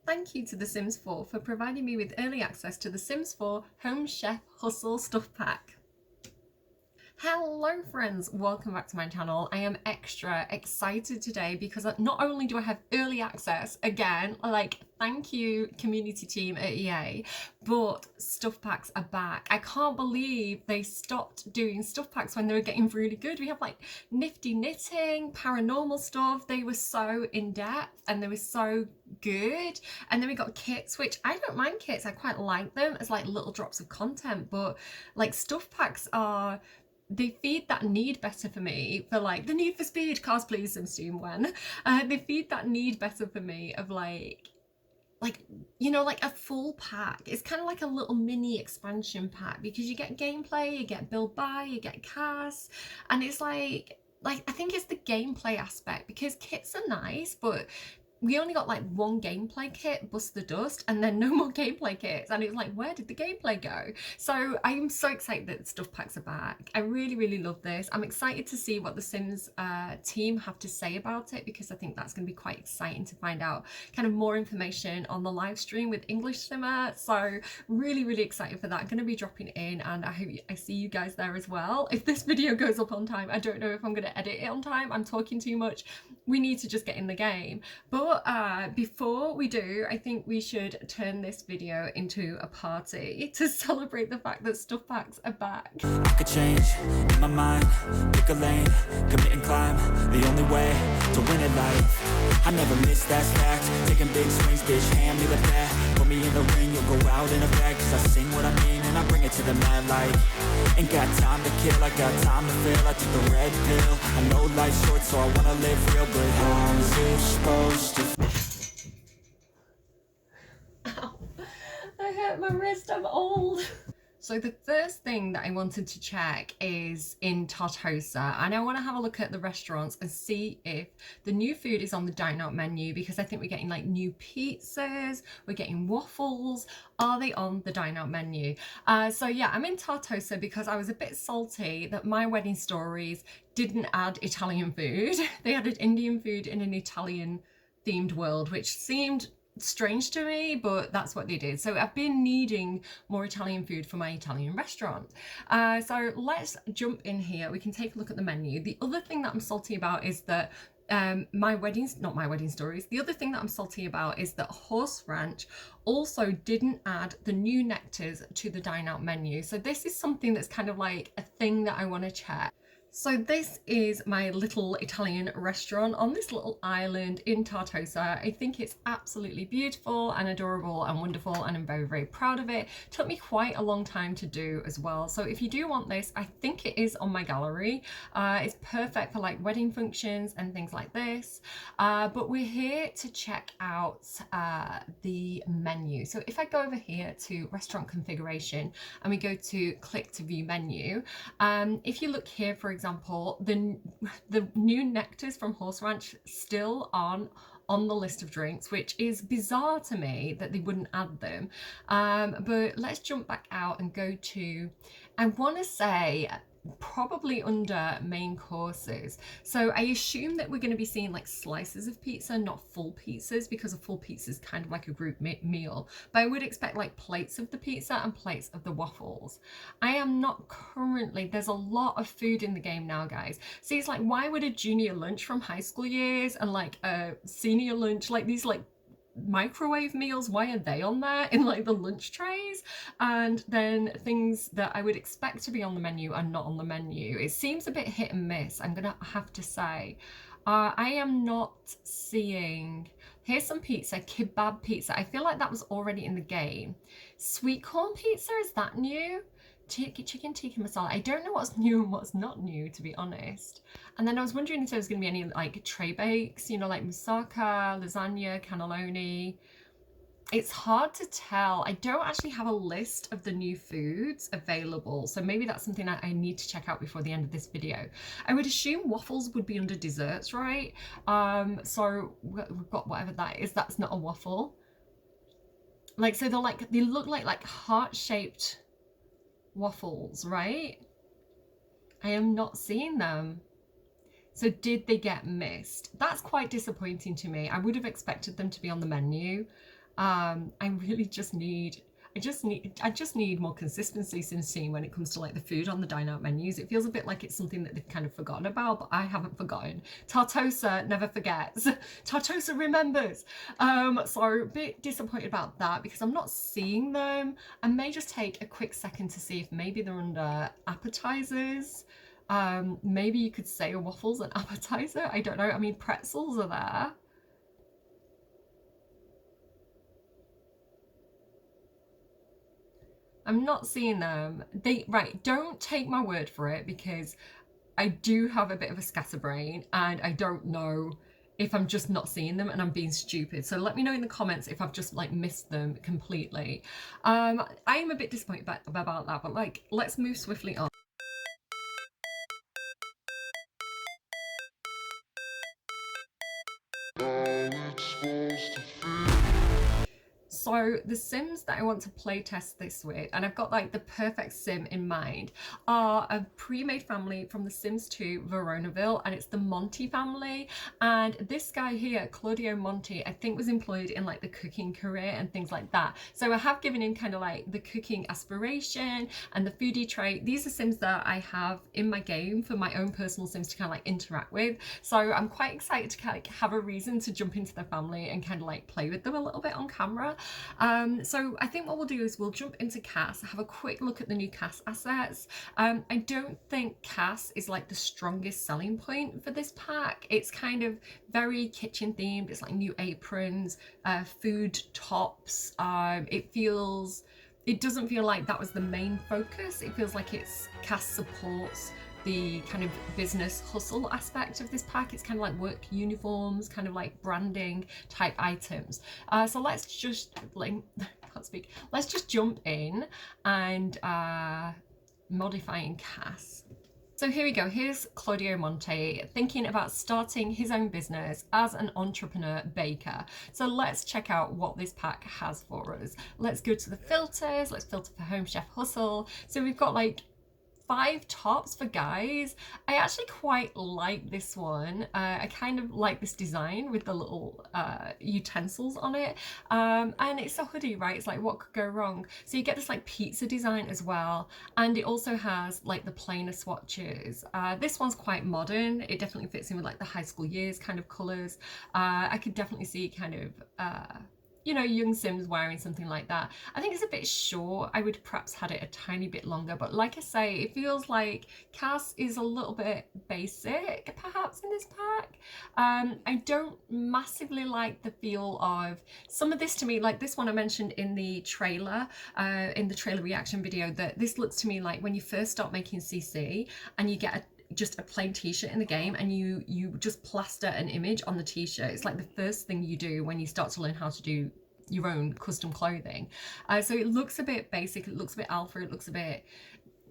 Thank you to The Sims 4 for providing me with early access to The Sims 4 Home Chef Hustle Stuff Pack. Hello friends, welcome back to my channel. I am extra excited today because not only do I have early access, again, thank you community team at EA, but stuff packs are back. I can't believe they stopped doing stuff packs when they were getting really good. We have like nifty knitting, paranormal stuff. They were so in depth and they were so good. And then we got kits, which I don't mind kits. I quite like them as like little drops of content, but like stuff packs they feed that need better for me, for like the need for speed, cars please, SimSteam when. They feed that need better for me of like a full pack. It's kind of like a little mini expansion pack because you get gameplay, you get build buy, you get cars, and it's like I think it's the gameplay aspect because kits are nice, but we only got like one gameplay kit, Bust the Dust, and then no more gameplay kits. And it's like, where did the gameplay go? So I'm so excited that stuff packs are back. I really, really love this. I'm excited to see what the Sims team have to say about it because I think that's going to be quite exciting to find out kind of more information on the live stream with English Simmer. So really, really excited for that. I'm going to be dropping in and I hope I see you guys there as well. If this video goes up on time, I don't know if I'm going to edit it on time. I'm talking too much. We need to just get in the game. But before we do, I think we should turn this video into a party to celebrate the fact that stuff packs are back. I could change in my mind, pick a lane, commit and climb, the only way to win at life. I never miss, that's fact, taking big swings, bitch, hand me the bat. Put me in the ring, you'll go out in a bag, cause I sing what I mean and I bring it to the mad light. Ain't got time to kill, I got time to feel, I took the red pill. I know life's short, so I wanna live real, but how's it supposed to? Ow, I hurt my wrist, I'm old. So the first thing that I wanted to check is in Tartosa, and I want to have a look at the restaurants and see if the new food is on the dine out menu, because I think we're getting like new pizzas, we're getting waffles. Are they on the dine out menu? So yeah, I'm in Tartosa because I was a bit salty that My Wedding Stories didn't add Italian food. They added Indian food in an Italian themed world, which seemed strange to me, but that's what they did. So I've been needing more Italian food for my Italian restaurant. So let's jump in here. We can take a look at the menu. The other thing that I'm salty about is that My Wedding Stories. The other thing that I'm salty about is that Horse Ranch also didn't add the new nectars to the dine out menu. So this is something that's kind of like a thing that I want to check. So this is my little Italian restaurant on this little island in Tartosa. I think it's absolutely beautiful and adorable and wonderful, and I'm very, very proud of it. Took me quite a long time to do as well. So if you do want this, I think it is on my gallery. It's perfect for like wedding functions and things like this. But we're here to check out the menu. So if I go over here to restaurant configuration and we go to click to view menu, if you look here, for example, the new nectars from Horse Ranch still on the list of drinks, which is bizarre to me that they wouldn't add them. But let's jump back out and go to, I want to say, probably under main courses. So I assume that we're going to be seeing like slices of pizza, not full pizzas, because a full pizza is kind of like a group meal. But I would expect like plates of the pizza and plates of the waffles. I am not currently, there's a lot of food in the game now, guys. See, it's like, why would a junior lunch from high school years and like a senior lunch, like these like microwave meals, why are they on there in like the lunch trays? And then things that I would expect to be on the menu are not on the menu. It seems a bit hit and miss, I'm gonna have to say. I am not seeing, here's some pizza, kebab pizza. I feel like that was already in the game. Sweet corn pizza, is that new? Chicken tikka masala. I don't know what's new and what's not new, to be honest. And then I was wondering if there was going to be any like tray bakes, you know, like moussaka, lasagna, cannelloni. It's hard to tell. I don't actually have a list of the new foods available, so maybe that's something I need to check out before the end of this video. I would assume waffles would be under desserts, right? So we've got whatever that is. That's not a waffle. Like, so they look like heart-shaped waffles, right? I am not seeing them. So did they get missed? That's quite disappointing to me. I would have expected them to be on the menu. I really just need I just need more consistency since seeing when it comes to like the food on the dine out menus. It feels a bit like it's something that they've kind of forgotten about, but I haven't forgotten. Tartosa never forgets. Tartosa remembers. So a bit disappointed about that because I'm not seeing them. I may just take a quick second to see if maybe they're under appetizers. Maybe you could say a waffle's an appetizer. I don't know. I mean, pretzels are there. I'm not seeing them. Right, don't take my word for it because I do have a bit of a scatterbrain and I don't know if I'm just not seeing them and I'm being stupid. So let me know in the comments if I've just like missed them completely. I am a bit disappointed about that, but like let's move swiftly on. So the Sims that I want to play test this with, and I've got like the perfect Sim in mind, are a pre-made family from The Sims 2 Veronaville, and it's the Monty family. And this guy here, Claudio Monti, I think was employed in like the cooking career and things like that. So I have given him kind of like the cooking aspiration and the foodie trait. These are Sims that I have in my game for my own personal Sims to kind of like interact with. So I'm quite excited to kind of have a reason to jump into their family and kind of like play with them a little bit on camera. So I think what we'll do is we'll jump into CAS, have a quick look at the new CAS assets. I don't think CAS is like the strongest selling point for this pack. It's kind of very kitchen themed. It's like new aprons, food tops. It doesn't feel like that was the main focus. It feels like CAS supports the kind of business hustle aspect of this pack. It's kind of like work uniforms, kind of like branding type items. So let's just let's just jump in and modifying CAS. So here we go. Here's Claudio Monte thinking about starting his own business as an entrepreneur baker. So let's check out what this pack has for us. Let's go to the filters. Let's filter for Home Chef Hustle. So we've got like 5 tops for guys. I actually quite like this one. I kind of like this design with the little utensils on it. And it's a hoodie, right? It's like, what could go wrong? So you get this like pizza design as well. And it also has like the plainer swatches. This one's quite modern. It definitely fits in with like the high school years kind of colors. I could definitely see kind of you know, young Sims wearing something like that. I think it's a bit short. I would perhaps had it a tiny bit longer, but like I say, it feels like CAS is a little bit basic perhaps in this pack. I don't massively like the feel of some of this. To me, like this one I mentioned in the trailer reaction video, that this looks to me like when you first start making CC and you get just a plain t-shirt in the game and you just plaster an image on the t-shirt. It's like the first thing you do when you start to learn how to do your own custom clothing. So it looks a bit basic, it looks a bit alpha, it looks a bit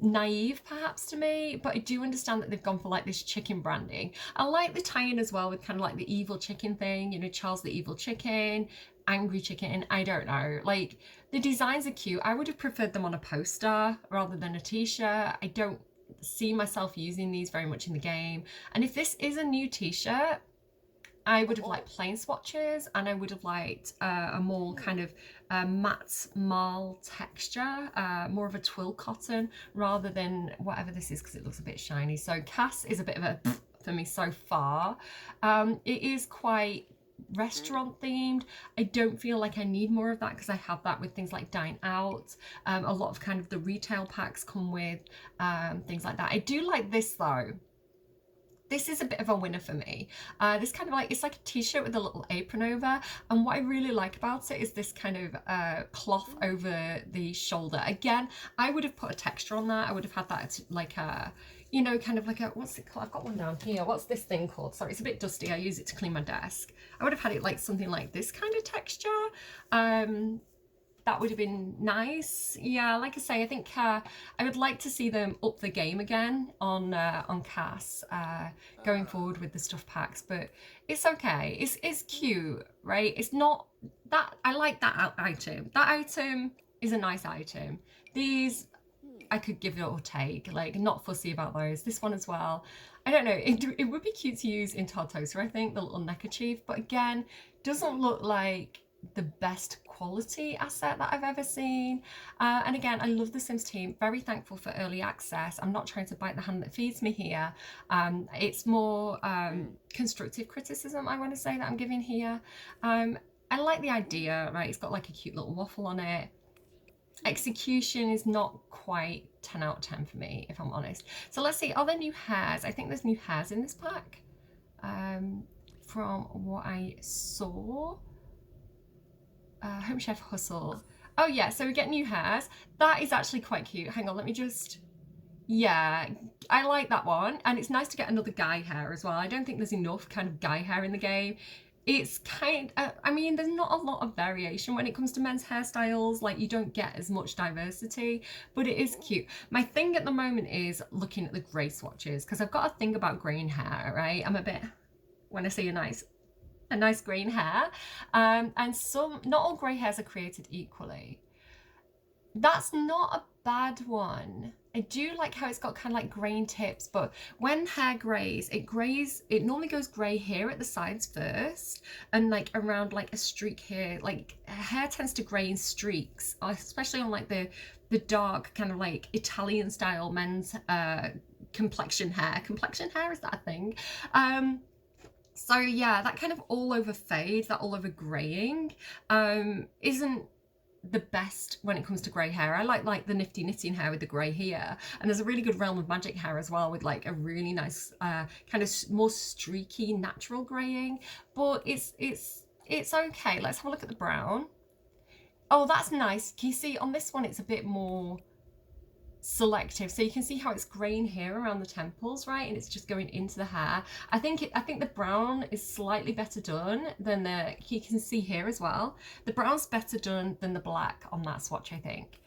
naive perhaps to me, but I do understand that they've gone for like this chicken branding. I like the tie-in as well with kind of like the evil chicken thing, you know, Charles the evil chicken, angry chicken, I don't know. Like the designs are cute. I would have preferred them on a poster rather than a t-shirt. I don't see myself using these very much in the game. And if this is a new t-shirt, I would have liked plain swatches, and I would have liked a more kind of matte marl texture, more of a twill cotton rather than whatever this is, because it looks a bit shiny. So CAS is a bit of a for me so far. It is quite restaurant themed. I don't feel like I need more of that because I have that with things like Dine Out. A lot of kind of the retail packs come with things like that. I do like this though. This is a bit of a winner for me. This kind of like, it's like a t-shirt with a little apron over, and what I really like about it is this kind of cloth over the shoulder. Again, I would have put a texture on that. I would have had that like a, you know, kind of like a, what's it called? I've got one down here. What's this thing called? Sorry, it's a bit dusty. I use it to clean my desk. I would have had it like something like this kind of texture. That would have been nice. Yeah, like I say, I think I would like to see them up the game again on CAS going forward with the stuff packs, but it's okay. It's cute, right? It's not that, I like that item. That item is a nice item. These, I could give it or take, like not fussy about those. This one as well. I don't know, it would be cute to use in Tartosa, I think, the little neckerchief, but again, doesn't look like the best quality asset that I've ever seen. And again, I love the Sims team. Very thankful for early access. I'm not trying to bite the hand that feeds me here. It's more constructive criticism, I want to say, that I'm giving here. I like the idea, right? It's got like a cute little waffle on it. Execution is not quite 10 out of 10 for me, if I'm honest. So let's see, are there new hairs? I think there's new hairs in this pack. From what I saw. Home Chef Hustle. Oh yeah, so we get new hairs. That is actually quite cute. Hang on, let me just... Yeah, I like that one. And it's nice to get another guy hair as well. I don't think there's enough kind of guy hair in the game. It's kind of, I mean, there's not a lot of variation when it comes to men's hairstyles. Like, you don't get as much diversity, but it is cute. My thing at the moment is looking at the grey swatches, because I've got a thing about green hair, right? I'm a bit, when I see a nice green hair, and not all grey hairs are created equally. That's not a bad one. I do like how it's got kind of like graying tips, but when hair grays, it normally goes grey here at the sides first, and like around like a streak here. Like, hair tends to grey in streaks, especially on like the dark kind of like Italian style men's complexion hair. Complexion hair, is that a thing? So yeah, that kind of all over fade, that all over greying, isn't the best when it comes to grey hair. I like the nifty knitting hair with the grey here, and there's a really good Realm of Magic hair as well with like a really nice kind of more streaky natural greying, but it's okay. Let's have a look at the brown. Oh, that's nice. Can you see on this one it's a bit more selective, so you can see how it's graying here around the temples, right, and it's just going into the hair. I think the brown is slightly better done than you can see here as well. The brown's better done than the black on that swatch, I think.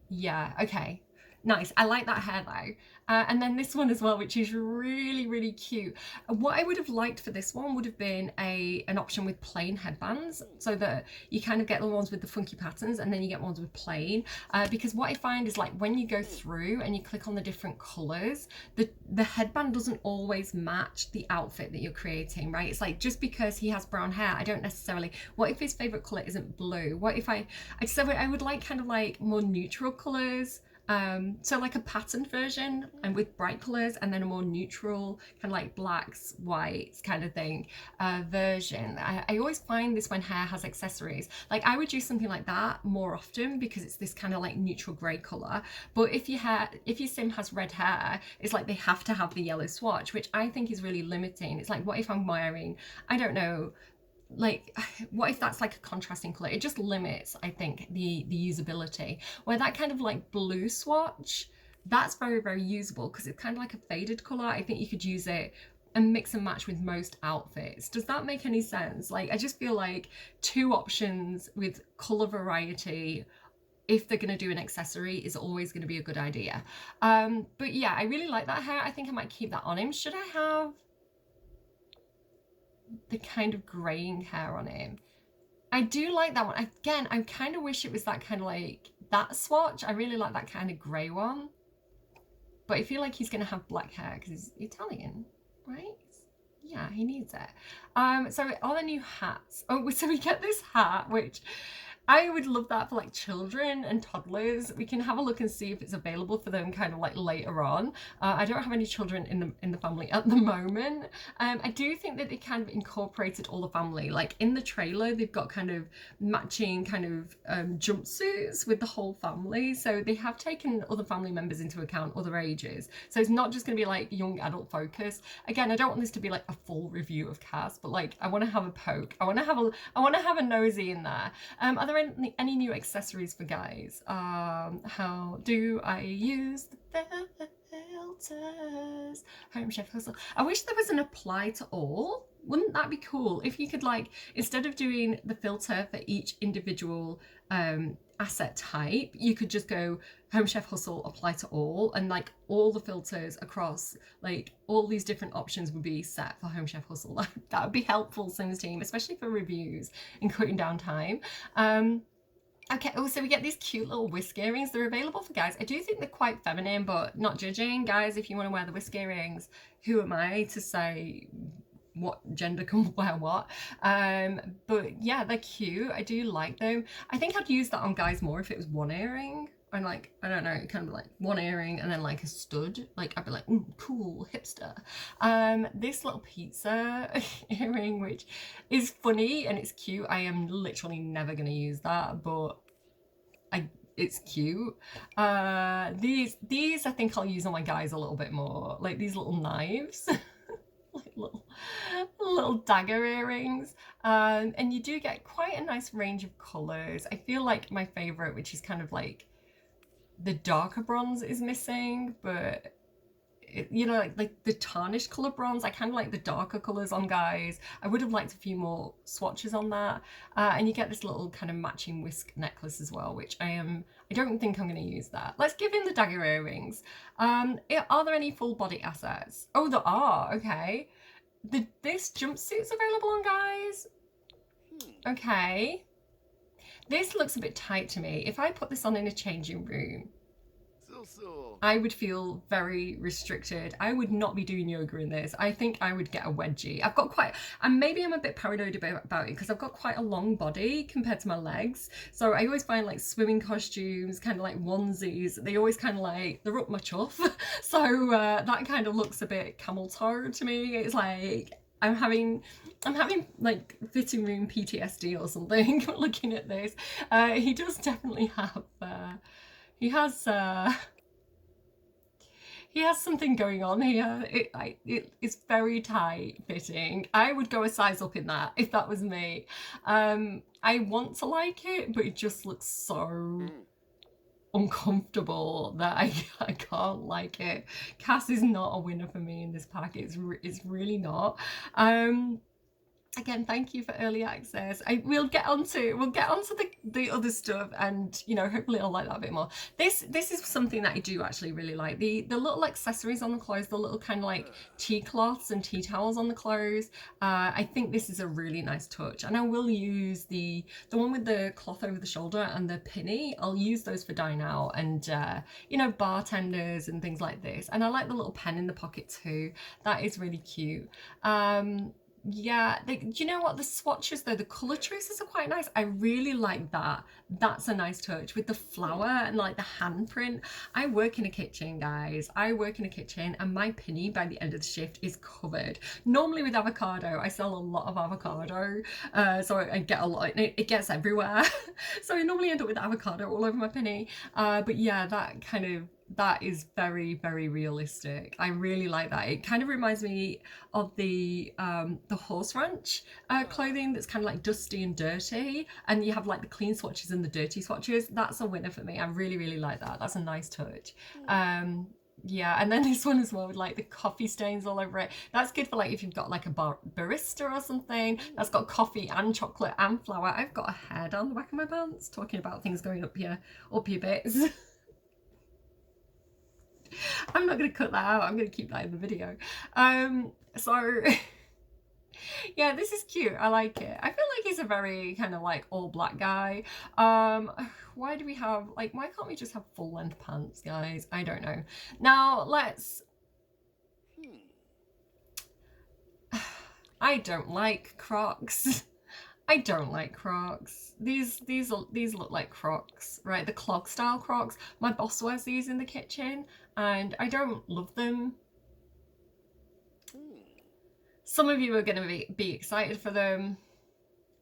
Yeah, okay. Nice. I like that hair though. And then this one as well, which is really, really cute. What I would have liked for this one would have been an option with plain headbands, so that you kind of get the ones with the funky patterns and then you get ones with plain. Because what I find is, like, when you go through and you click on the different colours, the headband doesn't always match the outfit that you're creating, right? It's like, just because he has brown hair, I don't necessarily... What if his favourite colour isn't blue? What if I would like kind of like more neutral colours. So like a patterned version and with bright colours, and then a more neutral kind of like blacks, whites kind of thing version. I always find this when hair has accessories. Like, I would use something like that more often because it's this kind of like neutral grey colour. But if your sim has red hair, it's like they have to have the yellow swatch, which I think is really limiting. It's like, what if I'm wearing, I don't know, like, what if that's like a contrasting colour? It just limits, I think, the usability. Where that kind of like blue swatch, that's very, very usable because it's kind of like a faded colour. I think you could use it and mix and match with most outfits. Does that make any sense? Like, I just feel like 2 options with colour variety, if they're going to do an accessory, is always going to be a good idea. But yeah, I really like that hair. I think I might keep that on him. Should I have the kind of greying hair on him? I do like that one. Again, I kind of wish it was that kind of like that swatch. I really like that kind of grey one. But I feel like he's going to have black hair because he's Italian, right? Yeah, he needs it. So are there new hats? Oh, so we get this hat, which I would love that for like children and toddlers. We can have a look and see if it's available for them kind of like later on. I don't have any children in the family at the moment. I do think that they kind of incorporated all the family. Like, in the trailer, they've got kind of matching kind of jumpsuits with the whole family. So they have taken other family members into account, other ages. So it's not just going to be like young adult focus. Again, I don't want this to be like a full review of cast, but like, I want to have a poke. I want to have a nosy in there. Are there any new accessories for guys? How do I use the filters? Home Chef Hustle. I wish there was an apply to all. Wouldn't that be cool if you could, like, instead of doing the filter for each individual asset type, you could just go Home Chef Hustle, apply to all, and like all the filters across like all these different options would be set for Home Chef Hustle. That would be helpful, Sims team, especially for reviews and cutting down time. Okay, oh, so we get these cute little whisk earrings. They're available for guys. I do think they're quite feminine, but not judging. Guys, if you want to wear the whisk earrings, who am I to say what gender can wear what. But yeah, they're cute. I do like them. I think I'd use that on guys more if it was one earring. And like, I don't know, kind of like one earring and then like a stud. Like I'd be like, ooh, cool, hipster. This little pizza earring, which is funny and it's cute. I am literally never gonna use that, but it's cute. These I think I'll use on my guys a little bit more. Like these little knives. Like little dagger earrings. And you do get quite a nice range of colours. I feel like my favourite, which is kind of like the darker bronze, is missing, but you know, like the tarnished colour bronze, I kind of like the darker colours on guys. I would have liked a few more swatches on that. And you get this little kind of matching whisk necklace as well, which I don't think I'm going to use that. Let's give in the dagger earrings. Are there any full body assets? Oh, there are. Okay. This jumpsuit's available on guys. Okay. This looks a bit tight to me. If I put this on in a changing room, I would feel very restricted. I would not be doing yoga in this. I think I would get a wedgie. I've got quite, and maybe I'm a bit paranoid about it because I've got quite a long body compared to my legs. So I always find like swimming costumes, kind of like onesies, they always kind of like, they're up my chuff. So that kind of looks a bit camel toe to me. It's like, I'm having like fitting room PTSD or something looking at this. He does definitely have, he has something going on here. It's very tight fitting. I would go a size up in that if that was me. I want to like it, but it just looks so uncomfortable that I can't like it. Cass is not a winner for me in this pack. It's really not. Again, thank you for early access. We'll get onto the other stuff, and you know, hopefully I'll like that a bit more. This is something that I do actually really like. The little accessories on the clothes, the little kind of like tea cloths and tea towels on the clothes. I think this is a really nice touch, and I will use the one with the cloth over the shoulder and the pinny. I'll use those for dine out and you know, bartenders and things like this. And I like the little pen in the pocket too. That is really cute. Yeah, do you know what, the swatches though, the colour choices are quite nice. I really like that. That's a nice touch with the flower and like the handprint. I work in a kitchen, guys. I work in a kitchen and my penny by the end of the shift is covered. Normally with avocado, I sell a lot of avocado, so I get a lot, it gets everywhere. So I normally end up with avocado all over my penny. But yeah, that is very, very realistic. I really like that. It kind of reminds me of the horse ranch clothing that's kind of like dusty and dirty, and you have like the clean swatches and the dirty swatches. That's a winner for me. I really, really like that. That's a nice touch. Yeah, and then this one as well with like the coffee stains all over it. That's good for like if you've got like a barista or something that's got coffee and chocolate and flour. I've got a hair down the back of my pants talking about things going up your bits. I'm not going to cut that out. I'm going to keep that in the video. So yeah, this is cute. I like it. I feel like he's a very kind of like all black guy. Why do we have like, why can't we just have full length pants, guys? I don't know. Now let's, I don't like Crocs. I don't like Crocs. These look like Crocs, right? The clog style Crocs. My boss wears these in the kitchen and I don't love them. Some of you are going to be excited for them.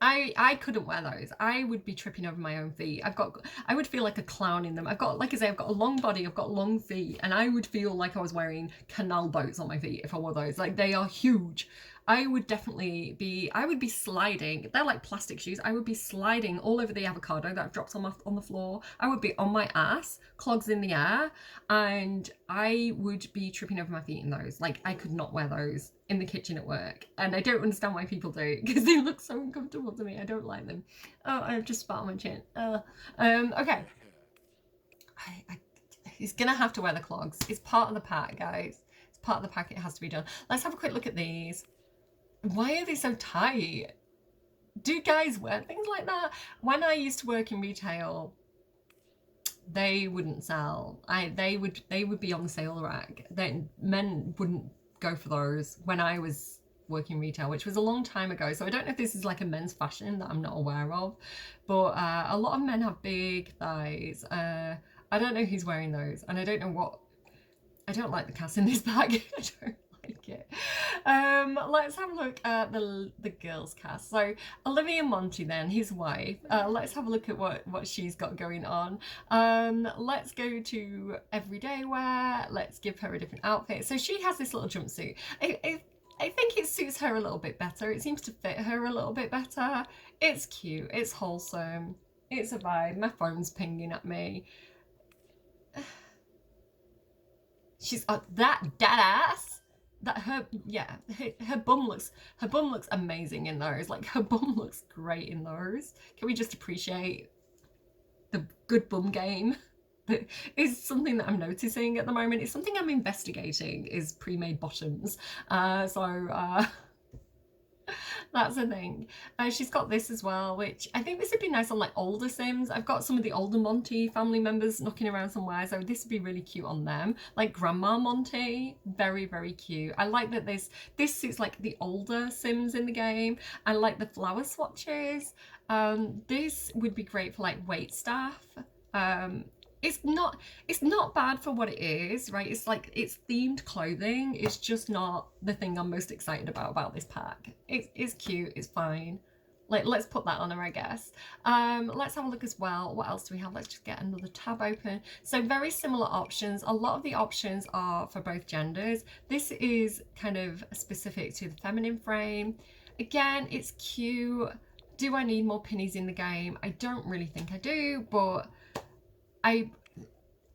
I couldn't wear those. I would be tripping over my own feet. I would feel like a clown in them. I've got, like I say, I've got a long body, I've got long feet, and I would feel like I was wearing canal boats on my feet if I wore those. Like, they are huge. I would be sliding. They're like plastic shoes. I would be sliding all over the avocado that drops on the floor. I would be on my ass, clogs in the air, and I would be tripping over my feet in those. Like, I could not wear those in the kitchen at work. And I don't understand why people do, because they look so uncomfortable to me. I don't like them. Oh, I've just spat on my chin. Okay. He's gonna have to wear the clogs. It's part of the pack, guys. It's part of the pack. It has to be done. Let's have a quick look at these. Why are they so tight? Do guys wear things like that? When I used to work in retail, they wouldn't sell. They would be on the sale rack. Men wouldn't go for those when I was working retail, which was a long time ago. So I don't know if this is like a men's fashion that I'm not aware of, but a lot of men have big thighs. I don't know who's wearing those, and I don't know what. I don't like the cast in this bag. I don't like it. Let's have a look at the girls cast. So Olivia Monty, then his wife. Let's have a look at what she's got going on. Let's go to everyday wear. Let's give her a different outfit. So she has this little jumpsuit. I think it suits her a little bit better. It seems to fit her a little bit better. It's cute. It's wholesome. It's a vibe. My phone's pinging at me. She's that ass. That her bum looks amazing in those. Like her bum looks great in those. Can we just appreciate the good bum game? That is something that I'm noticing at the moment. It's something I'm investigating, is pre-made bottoms. That's a thing. She's got this as well, which I think this would be nice on like older Sims. I've got some of the older Monty family members knocking around somewhere, so this would be really cute on them. Like Grandma Monty, very, very cute. I like that this suits like the older Sims in the game. I like the flower swatches. This would be great for like wait staff. It's not bad for what it is, right? It's like, it's themed clothing. It's just not the thing I'm most excited about this pack. It's cute, it's fine. Like, let's put that on her, I guess. Let's have a look as well. What else do we have? Let's just get another tab open. So very similar options. A lot of the options are for both genders. This is kind of specific to the feminine frame. Again, it's cute. Do I need more pinnies in the game? I don't really think I do, but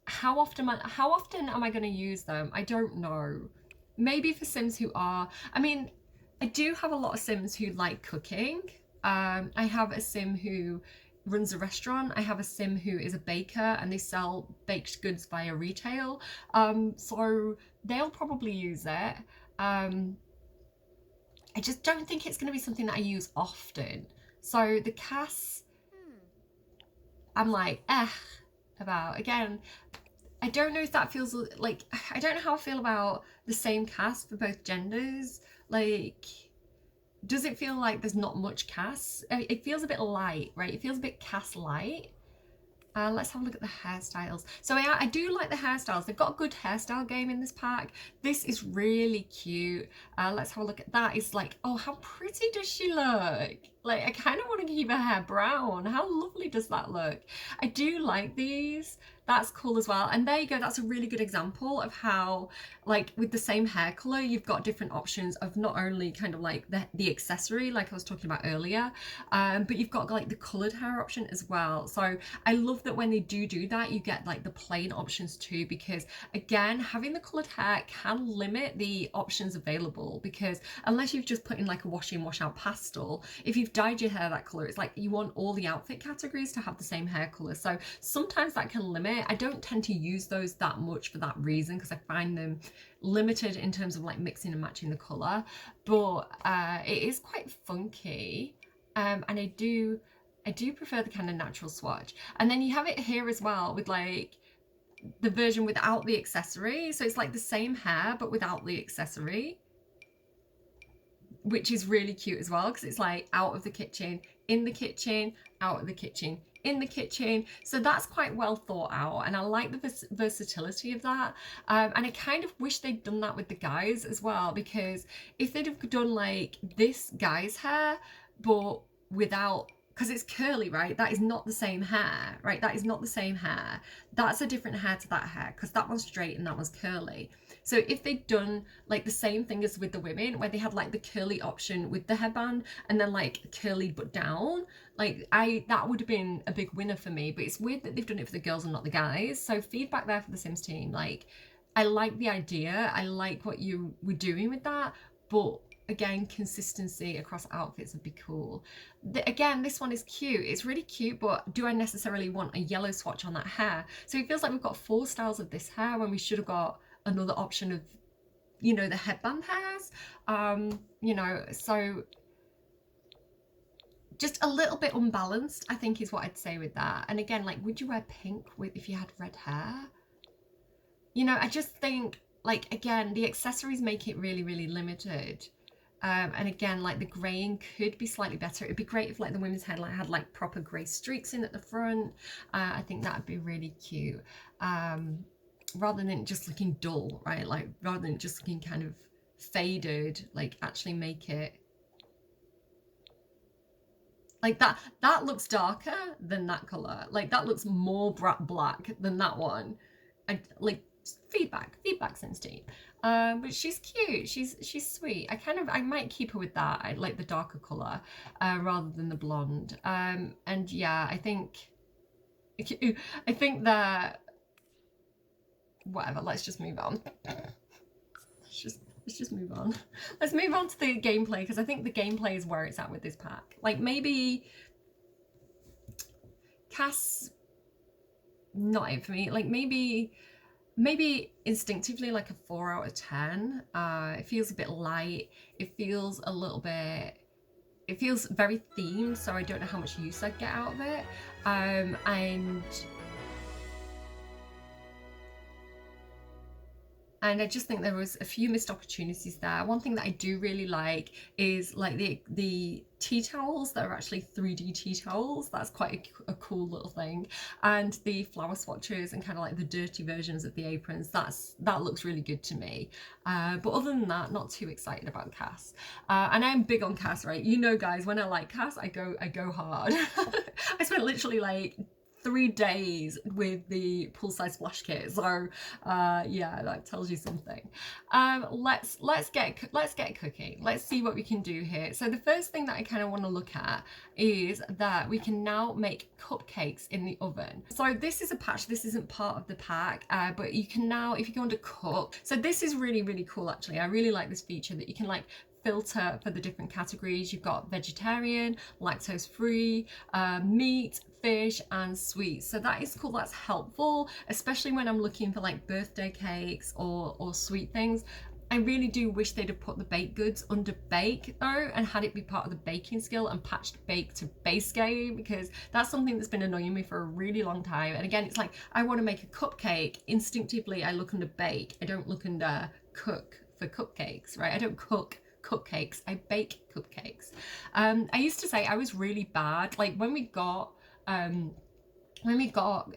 how often am I going to use them? I don't know. Maybe for Sims who are, I mean, I do have a lot of Sims who like cooking. I have a Sim who runs a restaurant. I have a Sim who is a baker and they sell baked goods via retail. So they'll probably use it. I just don't think it's going to be something that I use often. So the Cass, I'm like, about. Again, I don't know if that feels like, I don't know how I feel about the same cast for both genders. Like, does it feel like there's not much cast? It feels a bit light, right? It feels a bit cast light. Let's have a look at the hairstyles. So I do like the hairstyles. They've got a good hairstyle game in this pack. This is really cute. Let's have a look at that. It's like, oh, how pretty does she look? Like, I kind of want to keep her hair brown. How lovely does that look? I do like these. That's cool as well. And there you go. That's a really good example of how, like, with the same hair color, you've got different options of not only kind of like the accessory, like I was talking about earlier, but you've got like the colored hair option as well. So I love that when they do that, you get like the plain options too, because again, having the colored hair can limit the options available, because unless you've just put in like a wash in, wash out pastel, if you've dyed your hair that color, it's like you want all the outfit categories to have the same hair color. So sometimes that can limit. I don't tend to use those that much for that reason, because I find them limited in terms of like mixing and matching the color, but it is quite funky, and I do prefer the kind of natural swatch. And then you have it here as well with like the version without the accessory, so it's like the same hair but without the accessory, which is really cute as well, because it's like out of the kitchen, in the kitchen, out of the kitchen, in the kitchen. So that's quite well thought out, and I like the versatility of that. And I kind of wish they'd done that with the guys as well, because if they'd have done like this guy's hair but without, because it's curly, right? That is not the same hair, right? That is not the same hair. That's a different hair to that hair, because that one's straight and that one's curly. So if they'd done like the same thing as with the women, where they had like the curly option with the headband and then like curly but down, like that would have been a big winner for me. But it's weird that they've done it for the girls and not the guys. So feedback there for the Sims team. Like, I like the idea, I like what you were doing with that, but again, consistency across outfits would be cool. Again, this one is cute. It's really cute, but do I necessarily want a yellow swatch on that hair? So it feels like we've got 4 styles of this hair when we should have got another option of, you know, the headband hairs. You know, so just a little bit unbalanced, I think, is what I'd say with that. And again, like, would you wear pink if you had red hair? You know, I just think, like, again, the accessories make it really, really limited. And again, like the graying could be slightly better. It'd be great if like the women's headlight had like proper grey streaks in at the front. I think that'd be really cute. Rather than just looking dull, right? Like rather than just looking kind of faded, like actually make it like that looks darker than that color. Like that looks more black than that one. And like feedback Cindy. But she's cute, she's sweet. I might keep her with that. I like the darker color rather than the blonde. And yeah, I think that whatever, let's just move on. Let's just move on. Let's move on to the gameplay, because I think the gameplay is where it's at with this pack. Like maybe Cass, not it for me. Like maybe instinctively like a 4 out of 10. It feels a bit light. It feels a little bit, it feels very themed, so I don't know how much use I'd get out of it. And I just think there was a few missed opportunities there. One thing that I do really like is like the tea towels that are actually 3D tea towels. That's quite a cool little thing. And the flower swatches and kind of like the dirty versions of the aprons, that looks really good to me. But other than that, not too excited about Cass. And I'm big on Cass, right? You know, guys, when I like Cass, I go hard. I spent literally like 3 days with the pool size splash kit, so yeah, that tells you something. Let's get cooking. Let's see what we can do here. So the first thing that I kind of want to look at is that we can now make cupcakes in the oven. So this is a patch, this isn't part of the pack, but you can now, if you go under cook, so this is really cool actually. I really like this feature that you can like filter for the different categories. You've got vegetarian, lactose free, meat, fish and sweets. So that is cool, that's helpful, especially when I'm looking for like birthday cakes or sweet things. I really do wish they'd have put the baked goods under bake though, and had it be part of the baking skill and patched bake to base game, because that's something that's been annoying me for a really long time. And again, it's like I want to make a cupcake, instinctively I look under bake, I don't look under cook for cupcakes, right? I don't cook cupcakes, I bake cupcakes. I used to say I was really bad, like when we got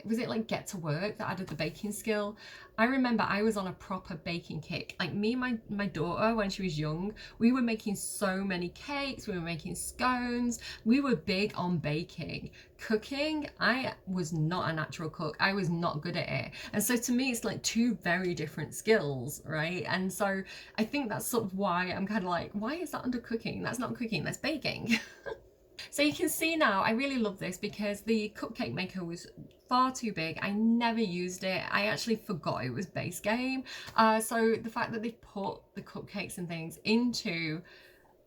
was it like Get to Work that added the baking skill? I remember I was on a proper baking kick. Like me and my daughter, when she was young, we were making so many cakes, we were making scones, we were big on baking. Cooking, I was not a natural cook, I was not good at it. And so to me, it's like 2 very different skills, right? And so I think that's sort of why I'm kind of like, why is that under cooking? That's not cooking, that's baking. So you can see now, I really love this because the cupcake maker was far too big. I never used it. I actually forgot it was base game. So the fact that they put the cupcakes and things into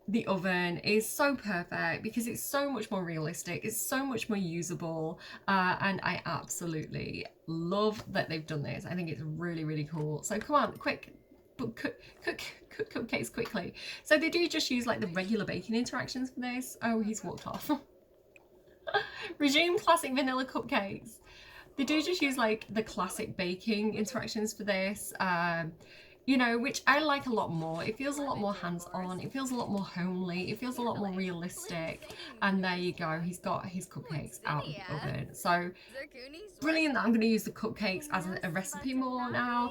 the oven is so perfect because it's so much more realistic. It's so much more usable. And I absolutely love that they've done this. I think it's really cool. So come on, quick. Cook cupcakes quickly. So they do just use like the regular baking interactions for this. Oh, he's walked off. Resume classic vanilla cupcakes. They do just use like the classic baking interactions for this. You know, which I like a lot more. It feels a lot more hands-on, it feels a lot more homely, it feels a lot more realistic. And there you go, he's got his cupcakes out of the oven. So brilliant that I'm going to use the cupcakes as a recipe more now.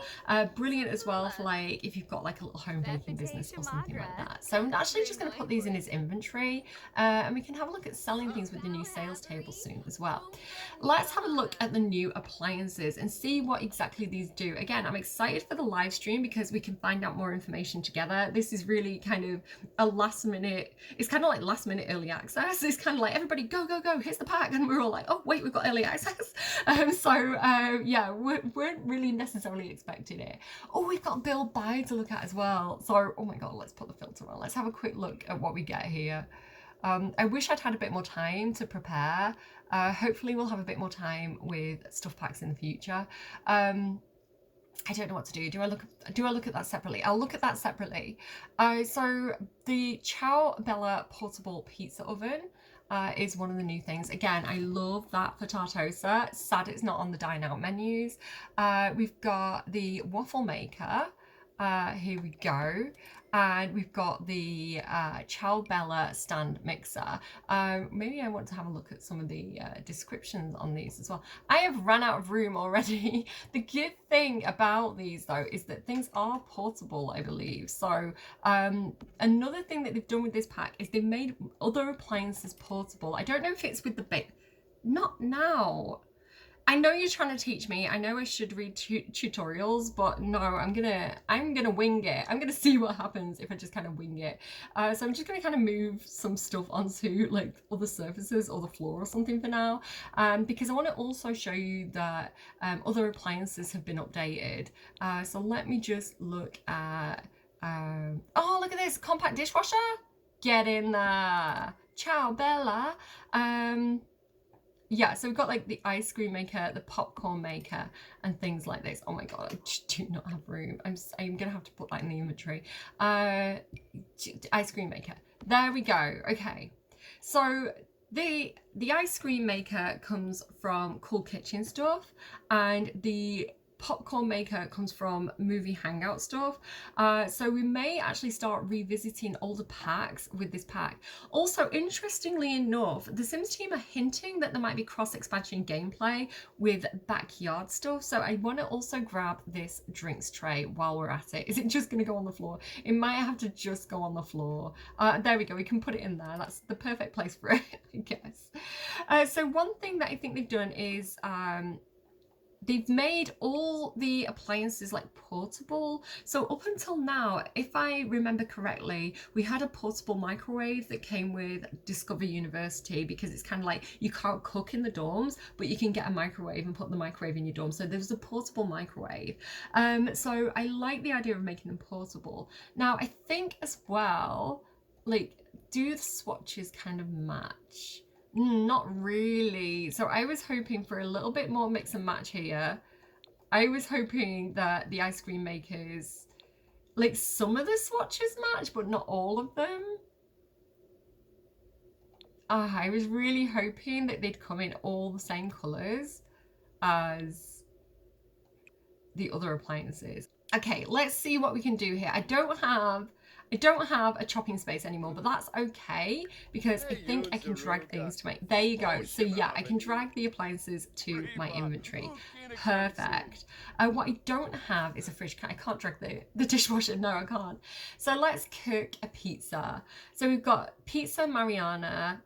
Brilliant as well for like if you've got like a little home baking business or something like that. So I'm actually just going to put these in his inventory, and we can have a look at selling things with the new sales table soon as well. Let's have a look at the new appliances and see what exactly these do. Again, I'm excited for the live stream because we can find out more information together. This is really kind of a last minute, it's kind of like last minute early access. It's kind of like everybody go, here's the pack, and we're all like, oh wait, we've got early access. Yeah, weren't really necessarily expecting it. Oh, we've got build buy to look at as well. So, oh my god, let's put the filter on. Let's have a quick look at what we get here. I wish I'd had a bit more time to prepare. Hopefully we'll have a bit more time with stuff packs in the future. I don't know what to do. Do I look at that separately? I'll look at that separately. So the Ciao Bella portable pizza oven is one of the new things. Again, I love that for Tartosa. Sad it's not on the dine out menus. We've got the waffle maker. Here we go. and we've got the Ciao Bella stand mixer. Maybe I want to have a look at some of the descriptions on these as well. I have run out of room already. The good thing about these though is that things are portable, I believe. So another thing that they've done with this pack is they've made other appliances portable. I don't know if it's with the bit. Not now. I know you're trying to teach me. I know I should read tutorials, but no, I'm gonna wing it. I'm gonna see what happens if I just kind of wing it. So I'm just gonna kind of move some stuff onto like other surfaces or the floor or something for now, because I want to also show you that other appliances have been updated. So let me just look at. Oh, look at this compact dishwasher. Get in there. Ciao, Bella. Yeah, so we've got like the ice cream maker, the popcorn maker, and things like this. Oh my god, I just do not have room. I'm gonna have to put that in the inventory. Ice cream maker. There we go. Okay, so the ice cream maker comes from Cool Kitchen Stuff, and the popcorn maker comes from Movie Hangout Stuff. So we may actually start revisiting older packs with this pack. Also, interestingly enough, the Sims team are hinting that there might be cross-expansion gameplay with backyard stuff. So I want to also grab this drinks tray while we're at it. Is it just going to go on the floor? It might have to just go on the floor. There we go. We can put it in there. That's the perfect place for it, I guess. So one thing that I think they've done is they've made all the appliances like portable. So up until now, if I remember correctly, we had a portable microwave that came with Discover University, because it's kind of like you can't cook in the dorms, but you can get a microwave and put the microwave in your dorm. So there's a portable microwave. So I like the idea of making them portable. Now I think as well, like, do the swatches kind of match? Not really. So I was hoping for a little bit more mix and match here. I was hoping that the ice cream makers, like some of the swatches match, but not all of them. I was really hoping that they'd come in all the same colours as the other appliances. Okay, let's see what we can do here. I don't have a chopping space anymore, but that's okay because I think I can drag things to my, there you go. So yeah, I can drag the appliances to my inventory. Perfect. What I don't have is a fridge. I can't drag the dishwasher. No, I can't. So let's cook a pizza. So we've got pizza marinara,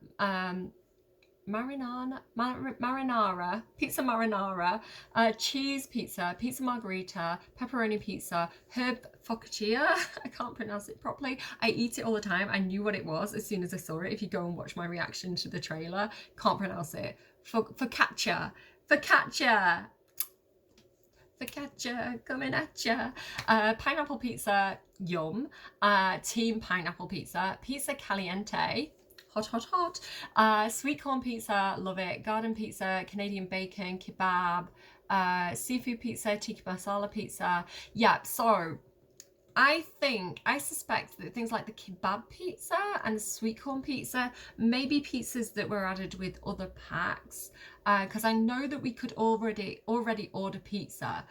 pizza marinara, cheese pizza, pizza margherita, pepperoni pizza, herb focaccia. I can't pronounce it properly. I eat it all the time. I knew what it was as soon as I saw it. If you go and watch my reaction to the trailer, can't pronounce it. Focaccia, coming at ya. Pineapple pizza, yum. Team pineapple pizza, pizza caliente. Hot. Sweet corn pizza, love it. Garden pizza, Canadian bacon, kebab, seafood pizza, tikka masala pizza. Yeah, so I suspect that things like the kebab pizza and the sweet corn pizza may be pizzas that were added with other packs, because I know that we could already order pizza.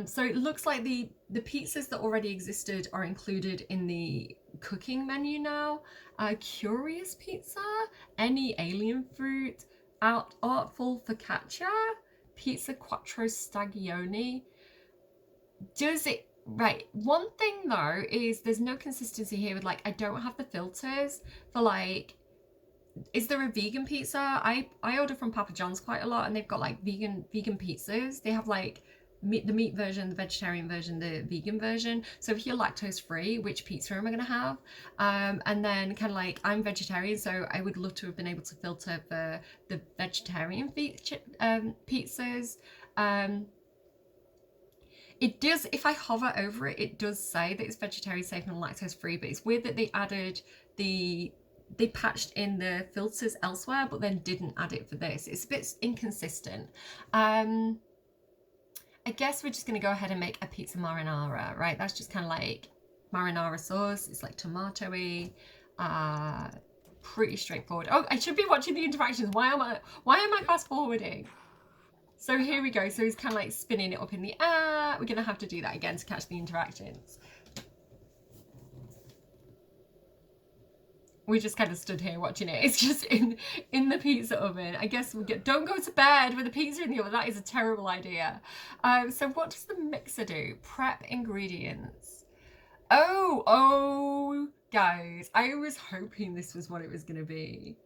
So it looks like the pizzas that already existed are included in the cooking menu now. Curious pizza, any alien fruit, artful focaccia, pizza quattro stagioni. Does it, right, one thing though is there's no consistency here with, like, I don't have the filters for, like, is there a vegan pizza? I order from Papa John's quite a lot, and they've got like vegan pizzas. They have like the meat version, the vegetarian version, the vegan version. So if you're lactose free, which pizza am I gonna have? And then kind of like, I'm vegetarian, so I would love to have been able to filter for the vegetarian pizzas. It does, if I hover over it, it does say that it's vegetarian safe and lactose free, but it's weird that they added they patched in the filters elsewhere, but then didn't add it for this. It's a bit inconsistent. I guess we're just going to go ahead and make a pizza marinara, right? That's just kind of like marinara sauce. It's like tomatoey, pretty straightforward. Oh, I should be watching the interactions. Why am I fast forwarding? So here we go. So he's kind of like spinning it up in the air. We're going to have to do that again to catch the interactions. We just kind of stood here watching it. It's just in the pizza oven. I guess don't go to bed with the pizza in the oven. That is a terrible idea. So what does the mixer do? Prep ingredients. Oh, guys, I was hoping this was what it was going to be.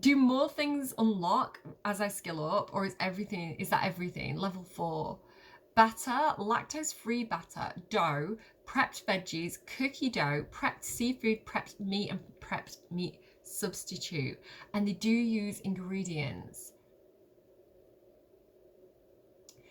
Do more things unlock as I skill up, or is that everything? Level 4. Batter, lactose-free batter, dough, prepped veggies, cookie dough, prepped seafood, prepped meat, and prepped meat substitute. And they do use ingredients.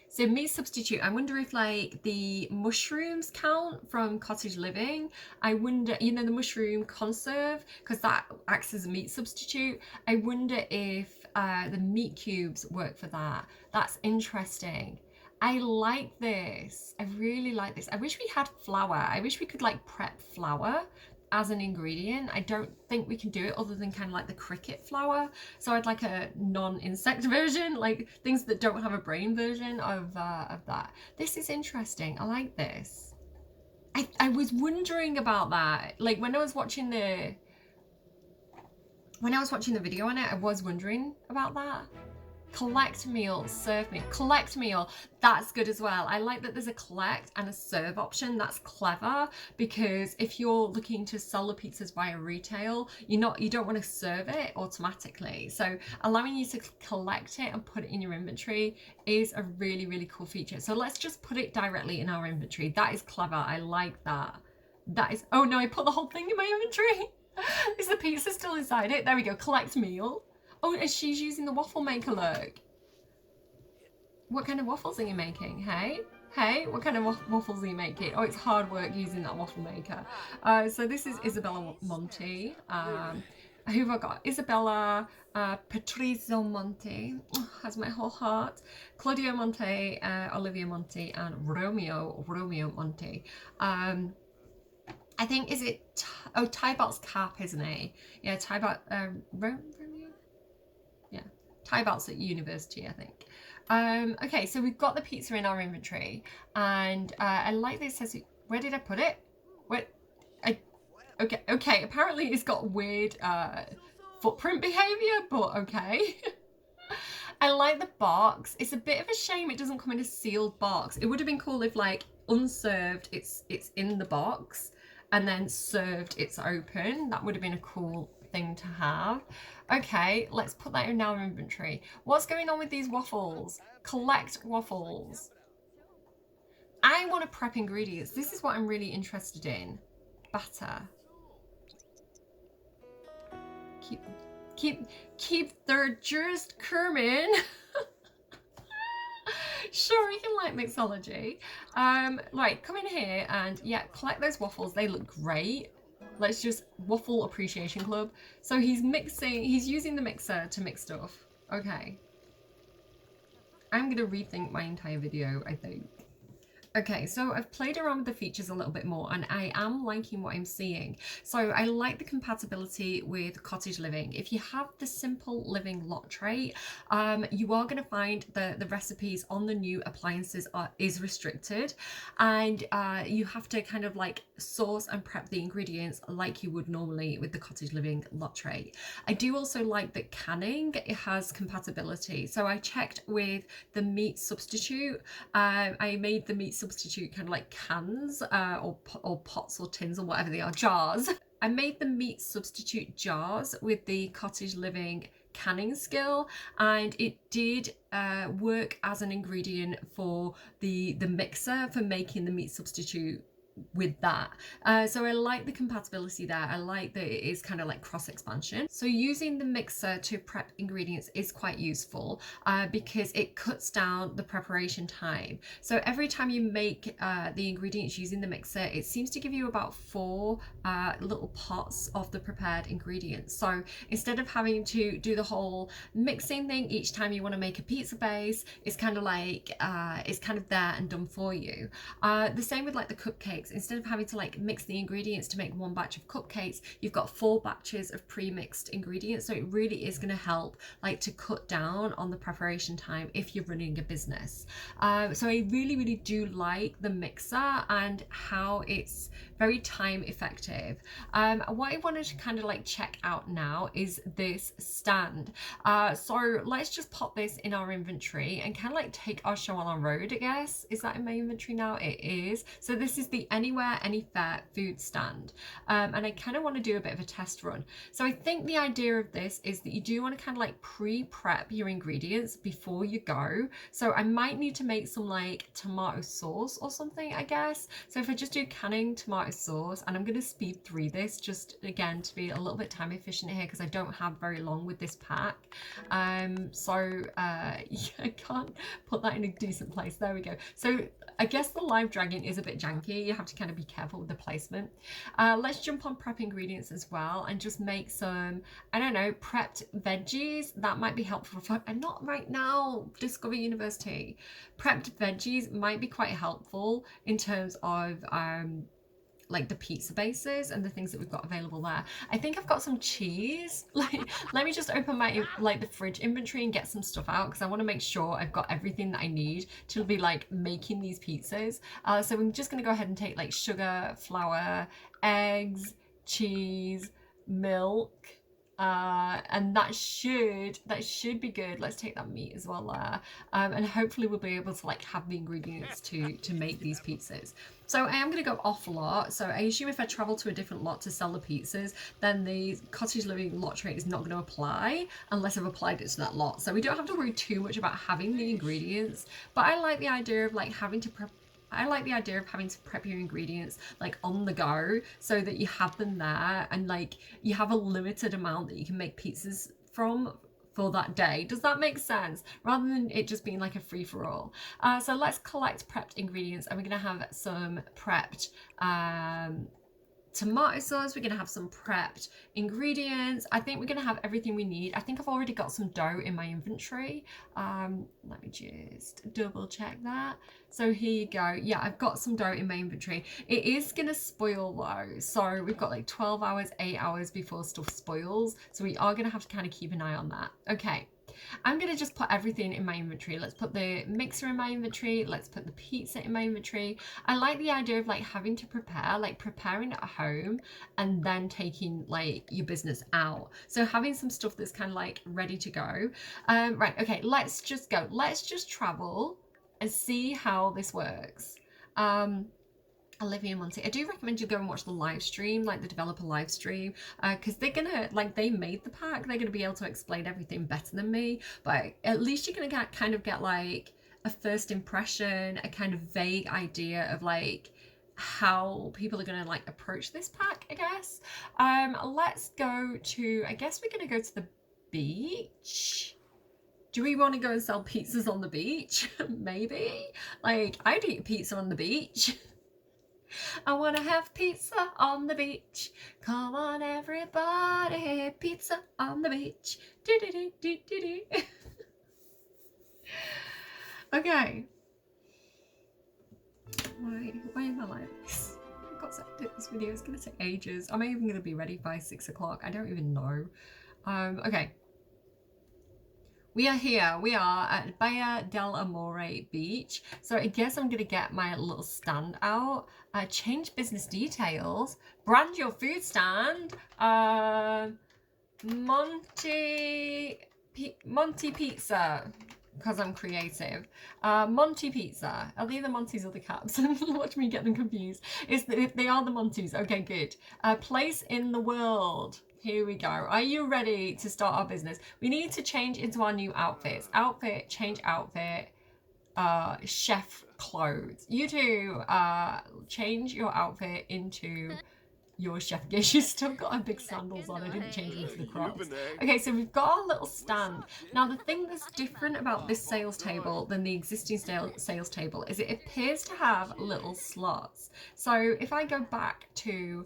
So meat substitute, I wonder if like the mushrooms count from Cottage Living. I wonder, you know, the mushroom conserve, because that acts as a meat substitute. I wonder if the meat cubes work for that. That's interesting. I like this. I really like this. I wish we had flour. I wish we could like prep flour as an ingredient. I don't think we can do it other than kind of like the cricket flour. So I'd like a non-insect version, like things that don't have a brain version of that. This is interesting. I like this. I was wondering about that. Like when I was watching the video on it, I was wondering about that. Collect meal, serve meal. Collect meal, that's good as well. I like that there's a collect and a serve option. That's clever, because if you're looking to sell the pizzas via retail, you don't want to serve it automatically. So allowing you to collect it and put it in your inventory is a really, really cool feature. So let's just put it directly in our inventory. That is clever. I like that. That is, oh no, I put the whole thing in my inventory. Is the pizza still inside it? There we go, collect meal. Oh, and she's using the waffle maker, look. What kind of waffles are you making, hey? Hey, what kind of waffles are you making? Oh, it's hard work using that waffle maker. So this is Isabella Monti. Who have I got? Isabella, Patrizio Monti, has my whole heart. Claudio Monti, Olivia Monti, and Romeo Monti. I think, is it, oh, Tybalt's Cap, isn't he? Yeah, Tybalt, Romeo? Yeah, Tybalt's at university, I think. Okay, so we've got the pizza in our inventory, and I like this. Says, where did I put it? Okay. Apparently it's got weird footprint behavior, but okay. I like the box. It's a bit of a shame it doesn't come in a sealed box. It would have been cool if, like, unserved, it's in the box, and then served, it's open. That would have been a cool thing to have. Okay, let's put that in our inventory. What's going on with these waffles? Collect waffles. I want to prep ingredients. This is what I'm really interested in. Batter. Keep their just coming. Sure, you can like mixology. Right, come in here and yeah, collect those waffles. They look great. Let's just waffle appreciation club. So he's using the mixer to mix stuff. Okay. I'm gonna rethink my entire video, I think. Okay, so I've played around with the features a little bit more, and I am liking what I'm seeing. So I like the compatibility with Cottage Living. If you have the Simple Living lot tray, you are going to find the recipes on the new appliances is restricted, and you have to kind of like source and prep the ingredients like you would normally with the Cottage Living lot tray. I do also like that canning, it has compatibility. So I checked with the meat substitute. I made the meat substitute kind of like cans or pots or tins or whatever they are, jars. I made the meat substitute jars with the Cottage Living canning skill, and it did work as an ingredient for the mixer for making the meat substitute with that. So I like the compatibility there. I like that it is kind of like cross expansion. So using the mixer to prep ingredients is quite useful because it cuts down the preparation time. So every time you make the ingredients using the mixer, it seems to give you about 4 little pots of the prepared ingredients. So instead of having to do the whole mixing thing each time you want to make a pizza base, it's kind of like it's kind of there and done for you. The same with like the cupcakes. cupcakes, instead of having to like mix the ingredients to make one batch of cupcakes, you've got 4 batches of pre-mixed ingredients. So it really is going to help like to cut down on the preparation time if you're running a business. So I really do like the mixer and how it's very time effective. What I wanted to kind of like check out now is this stand. So let's just pop this in our inventory and kind of like take our show on the road, I guess. Is that in my inventory now? It is. So this is the Anywhere Anyfair food stand, and I kind of want to do a bit of a test run. So I think the idea of this is that you do want to kind of like pre-prep your ingredients before you go. So I might need to make some like tomato sauce or something, I guess. So if I just do canning tomato sauce, and I'm going to speed through this just again to be a little bit time efficient here because I don't have very long with this pack. I can't put that in a decent place. There we go. So I guess the live dragon is a bit janky. You have to kind of be careful with the placement. Let's jump on prep ingredients as well and just make some, I don't know, prepped veggies. That might be helpful for, and not right now, Discover University. Prepped veggies might be quite helpful in terms of like the pizza bases and the things that we've got available there. I think I've got some cheese. Like, let me just open my like the fridge inventory and get some stuff out because I want to make sure I've got everything that I need to be like making these pizzas. So I'm just gonna go ahead and take like sugar, flour, eggs, cheese, milk, and that should be good. Let's take that meat as well there, and hopefully we'll be able to like have the ingredients to make these pizzas. So I am going to go off a lot. So I assume if I travel to a different lot to sell the pizzas, then the cottage living lot trait is not going to apply unless I've applied it to that lot. So we don't have to worry too much about having the ingredients, but I like the idea of like having to prep your ingredients like on the go so that you have them there and like you have a limited amount that you can make pizzas from for that day. Does that make sense? Rather than it just being like a free-for-all. So let's collect prepped ingredients, and we're gonna have some prepped tomato sauce. We're gonna have some prepped ingredients. I think we're gonna have everything we need. I think I've already got some dough in my inventory. Let me just double check that. So here you go. Yeah, I've got some dough in my inventory. It is gonna spoil though. So we've got like 12 hours, 8 hours before stuff spoils. So we are gonna have to kind of keep an eye on that. Okay. I'm going to just put everything in my inventory. Let's put the mixer in my inventory. Let's put the pizza in my inventory. I like the idea of like having to prepare, like preparing at home and then taking like your business out. So having some stuff that's kind of like ready to go. Right. Okay. Let's just go. Let's just travel and see how this works. Olivia Monty, I do recommend you go and watch the live stream, like the developer live stream, because they're gonna, like, they made the pack, they're gonna be able to explain everything better than me, but at least you're gonna kind of get like a first impression, a kind of vague idea of like how people are gonna like approach this pack, I guess. Let's go to, I guess we're gonna go to the beach. Do we want to go and sell pizzas on the beach? Maybe. Like, I'd eat pizza on the beach. I want to have pizza on the beach. Come on, everybody. Pizza on the beach. Do, do, do, do, do, do. Okay. Why am I like this? I've got to edit this video. It's going to take ages. Am I even going to be ready by 6 o'clock? I don't even know. Okay. We are here. We are at Bahia del Amore Beach. So I guess I'm going to get my little stand out. Change business details. Brand your food stand. Monty Pizza. Because I'm creative. Monty Pizza. Are they the Monties or the Caps? Watch me get them confused. They are the Monties. Okay, good. Place in the world. Here we go. Are you ready to start our business? We need to change into our new outfits. Outfit, change outfit, chef clothes. You two, change your outfit into your chef gear. She's still got her big sandals on. I didn't change them to the Crocs. Okay, so we've got our little stand. Now, the thing that's different about this sales table than the existing sales table is it appears to have little slots. So if I go back to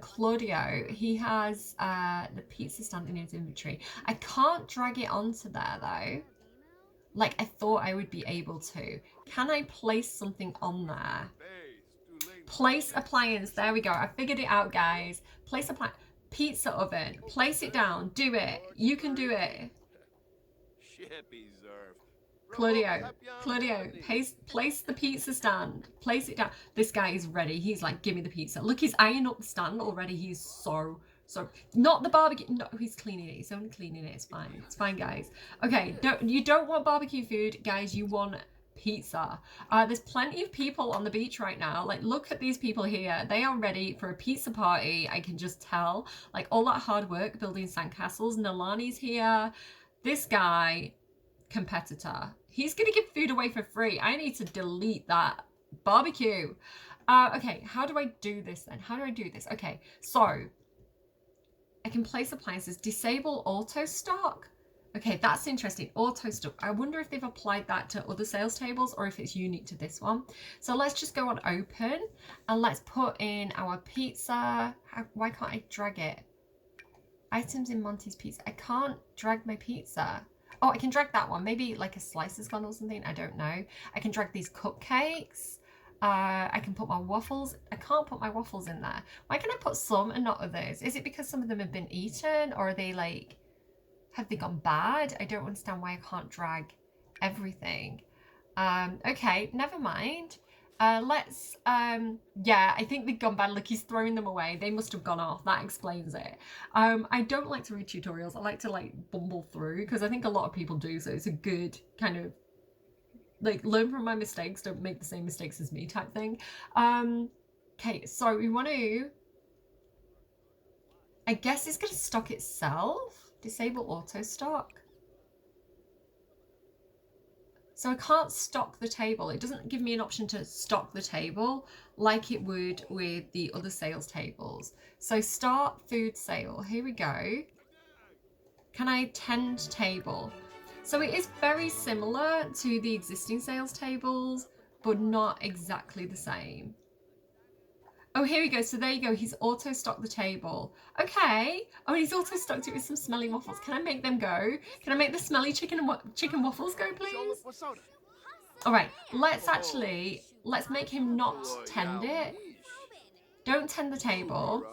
Claudio, he has the pizza stand in his inventory. I can't drag it onto there though, like I thought I would be able to. Can I place something on there? Place appliance. There we go. I figured it out, guys. Place appliance. Pizza oven. Place it down. Do it. You can do it. Claudio, place the pizza stand. Place it down. This guy is ready. He's like, give me the pizza. Look, he's eyeing up the stand already. He's so, not the barbecue. No, he's cleaning it. He's only cleaning it. It's fine. It's fine, guys. Okay, you don't want barbecue food, guys. You want pizza. There's plenty of people on the beach right now. Like, look at these people here. They are ready for a pizza party. I can just tell. Like, all that hard work building sandcastles. Nalani's here. This guy, competitor. He's gonna give food away for free. I need to delete that barbecue. Okay, how do I do this then? How do I do this? Okay, so I can place appliances. Disable auto stock. Okay, that's interesting. Auto stock. I wonder if they've applied that to other sales tables or if it's unique to this one. So let's just go on open and let's put in our pizza. Why can't I drag it? Items in Monty's pizza. I can't drag my pizza. Oh, I can drag that one. Maybe like a slice has gone or something. I don't know. I can drag these cupcakes. I can put my waffles. I can't put my waffles in there. Why can I put some and not others? Is it because some of them have been eaten, or are they like, have they gone bad? I don't understand why I can't drag everything. Okay, never mind. Yeah, I think they've gone bad. Look, he's throwing them away. They must have gone off. That explains it. I don't like to read tutorials. I like to like bumble through because I think a lot of people do. So it's a good kind of like learn from my mistakes. Don't make the same mistakes as me type thing. Okay, so we want to, I guess it's going to stock itself. Disable auto stock. So I can't stock the table. It doesn't give me an option to stock the table like it would with the other sales tables. So start food sale. Here we go. Can I tend table? So it is very similar to the existing sales tables, but not exactly the same. Oh, here we go. So there you go. He's auto-stocked the table. Okay. Oh, and he's auto-stocked it with some smelly waffles. Can I make them go? Can I make the smelly chicken waffles go, please? All right. Let's make him not tend it. Don't tend the table.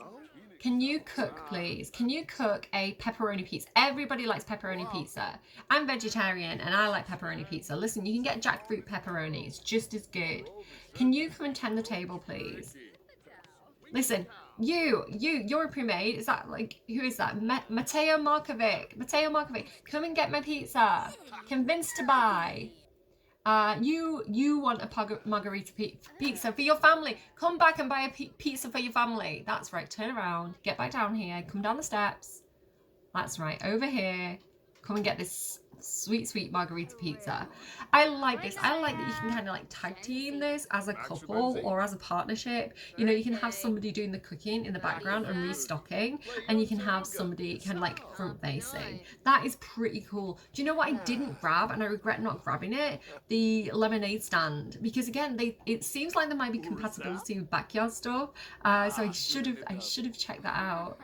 Can you cook, please? Can you cook a pepperoni pizza? Everybody likes pepperoni pizza. I'm vegetarian and I like pepperoni pizza. Listen, you can get jackfruit pepperoni. It's just as good. Can you come and tend the table, please? Listen, you're a pre-made. Is that like, who is that? Mateo Markovic. Mateo Markovic, come and get my pizza. Convinced to buy. You want a margarita pizza for your family. Come back and buy a pizza for your family. That's right. Turn around. Get back down here. Come down the steps. That's right. Over here. Come and get this sweet margarita pizza. I like this. I like that you can kind of like tag team this as a couple or as a partnership. You know, you can have somebody doing the cooking in the background and restocking, and you can have somebody kind of like front facing. That is pretty cool. Do you know what I didn't grab, and I regret not grabbing it? The lemonade stand, because again, it seems like there might be compatibility with backyard stuff. So I should have checked that out.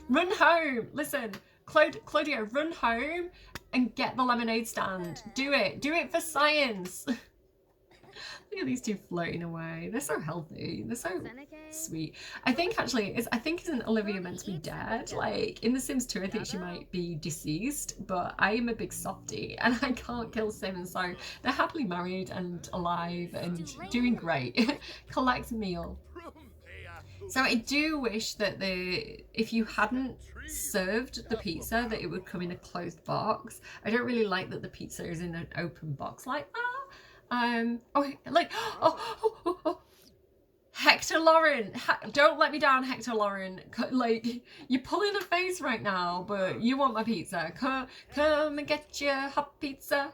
Run home. Listen, Claudio, run home and get the lemonade stand. Do it for science. Look at these two floating away. They're so healthy. They're so sweet. I think actually, isn't Olivia meant to be dead? Like in The Sims 2, I think she might be deceased, but I am a big softie and I can't kill Sims, so they're happily married and alive and doing great. Collect meal. So I do wish that if you hadn't served the pizza, that it would come in a closed box. I don't really like that the pizza is in an open box like that. Hector Lauren, don't let me down, Hector Lauren. Like, you're pulling a face right now, but you want my pizza. Come and get your hot pizza.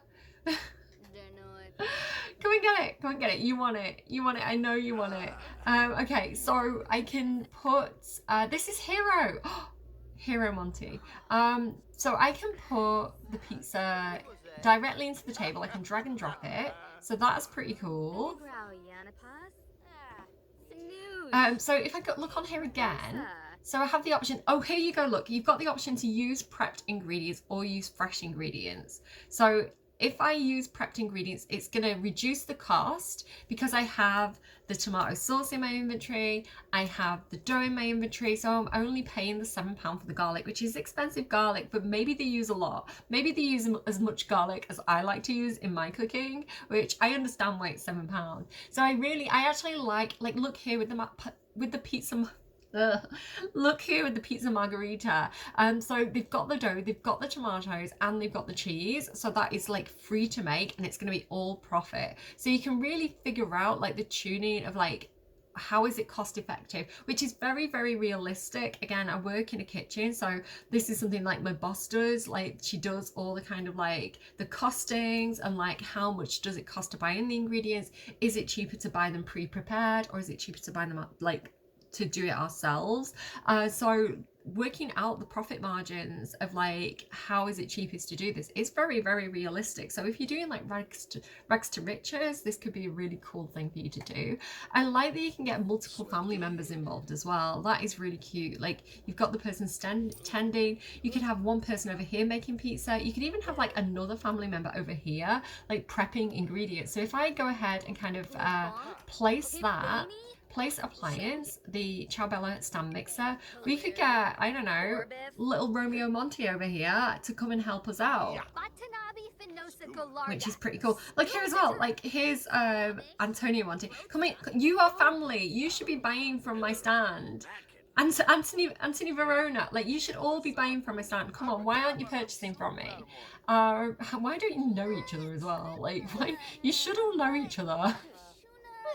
Come and get it. You want it. I know you want it. Okay, so I can put, this is Hero. Hero Monty. So I can put the pizza directly into the table. I can drag and drop it. So that's pretty cool. So if I look on here again, so I have the option, oh, here you go, look, you've got the option to use prepped ingredients or use fresh ingredients. So if I use prepped ingredients, it's going to reduce the cost because I have the tomato sauce in my inventory, I have the dough in my inventory, so I'm only paying the £7 for the garlic, which is expensive garlic, but maybe they use a lot. Maybe they use as much garlic as I like to use in my cooking, which I understand why it's £7. So I actually like look here with the pizza. Look here with the pizza margherita. So they've got the dough, they've got the tomatoes, and they've got the cheese. So that is like free to make, and it's going to be all profit. So you can really figure out like the tuning of like how is it cost effective, which is very, very realistic. Again, I work in a kitchen, so this is something like my boss does. Like she does all the kind of like the costings and like how much does it cost to buy in the ingredients. Is it cheaper to buy them pre-prepared, or is it cheaper to buy them like to do it ourselves? So working out the profit margins of like how is it cheapest to do this, it's very, very realistic. So if you're doing like rags to riches, this could be a really cool thing for you to do. I like that you can get multiple family members involved as well. That is really cute. Like you've got the person tending, you could have one person over here making pizza, you could even have like another family member over here like prepping ingredients. So if I go ahead and kind of place appliance, the Ciao Bella stand mixer, we could get, I don't know, little Romeo Monty over here to come and help us out, which is pretty cool. Like here as well, like here's Antonio Monty. Come in, you are family, you should be buying from my stand. And Anthony Verona, like you should all be buying from my stand. Come on, why aren't you purchasing from me? Why don't you know each other as well? Like, why, you should all know each other.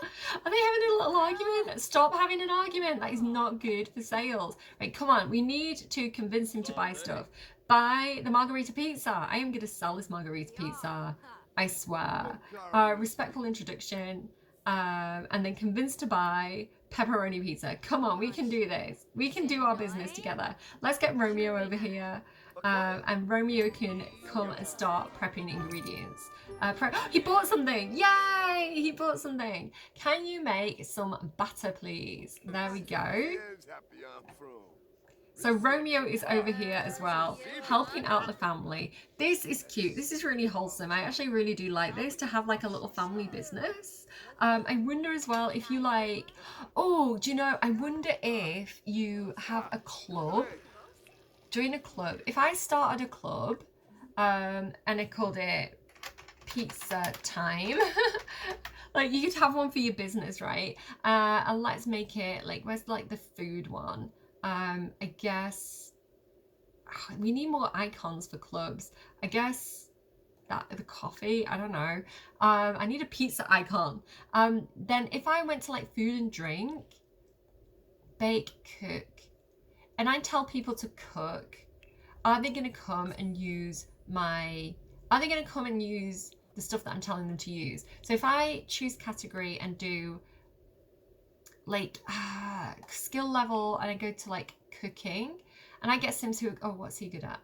Are they having a little argument? Stop having an argument. That is not good for sales. Right, come on. We need to convince him to buy stuff. Buy the margherita pizza. I am going to sell this margherita pizza. I swear. Respectful introduction. And then convince to buy pepperoni pizza. Come on, we can do this. We can do our business together. Let's get Romeo over here. And Romeo can come and start prepping ingredients. He bought something! Yay! He bought something. Can you make some batter, please? There we go. So Romeo is over here as well, helping out the family. This is cute. This is really wholesome. I actually really do like this, to have like a little family business. I wonder as well if you like, oh, do you know, I wonder if you have a club. Join a club. If I started a club and I called it Pizza Time, like you could have one for your business, right? And let's make it like, where's like the food one? I guess we need more icons for clubs. I guess that the coffee, I don't know. I need a pizza icon. Then if I went to like food and drink, bake, cook, and I tell people to cook, are they going to come and use the stuff that I'm telling them to use? So if I choose category and do like skill level, and I go to like cooking, and I get Sims who, oh, what's he good at?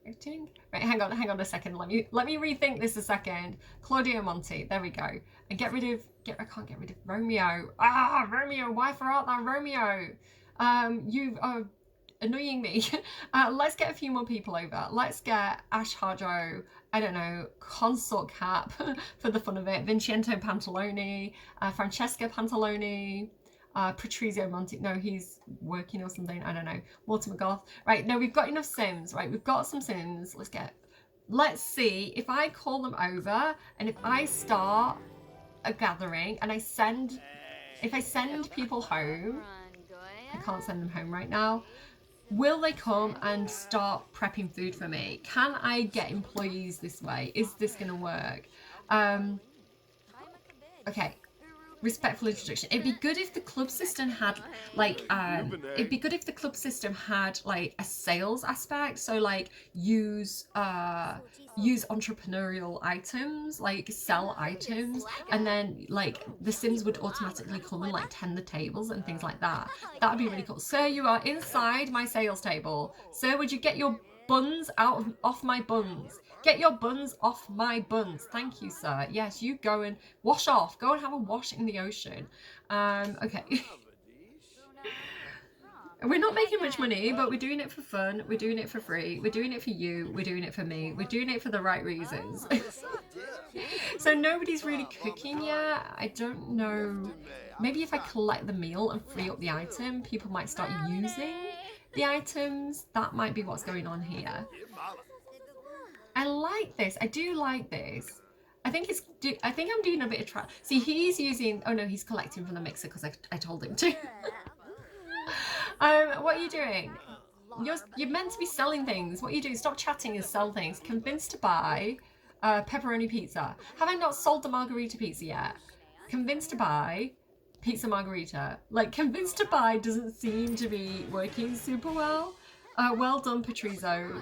Acting? Right, hang on a second. Let me rethink this a second. Claudio Monti, there we go. And I can't get rid of Romeo. Romeo, why for art thou Romeo? You are annoying me. Let's get a few more people over. Let's get Ash Harjo, I don't know, Consort Cap for the fun of it, Vincenzo Pantaloni, Francesca Pantaloni, Patrizio Monti, no, he's working or something, I don't know, Walter McGough. Right, no, we've got enough Sims, right, we've got some Sims. Let's see if I call them over, and if I start a gathering, and if I send people home, I can't send them home right now. Will they come and start prepping food for me? Can I get employees this way? Is this going to work? Okay. Respectful introduction. It'd be good if the club system had like a sales aspect. So like use entrepreneurial items, like sell items, and then like the Sims would automatically come and like tend the tables and things like that. That would be really cool. Sir, you are inside my sales table. Sir, would you get your buns off my buns? Get your buns off my buns. Thank you, sir. Yes, you go and wash off. Go and have a wash in the ocean. Okay. We're not making much money, but we're doing it for fun. We're doing it for free. We're doing it for you. We're doing it for me. We're doing it for the right reasons. So nobody's really cooking yet. I don't know. Maybe if I collect the meal and free up the item, people might start using the items. That might be what's going on here. I like this. I do like this. I think I'm doing a bit of trial. See, he's using. Oh no, he's collecting from the mixer because I told him to. What are you doing? You're meant to be selling things. What are you doing? Stop chatting and sell things. Convinced to buy pepperoni pizza. Have I not sold the margarita pizza yet? Convinced to buy pizza margarita. Like, convinced to buy doesn't seem to be working super well. Well done, Patrizio,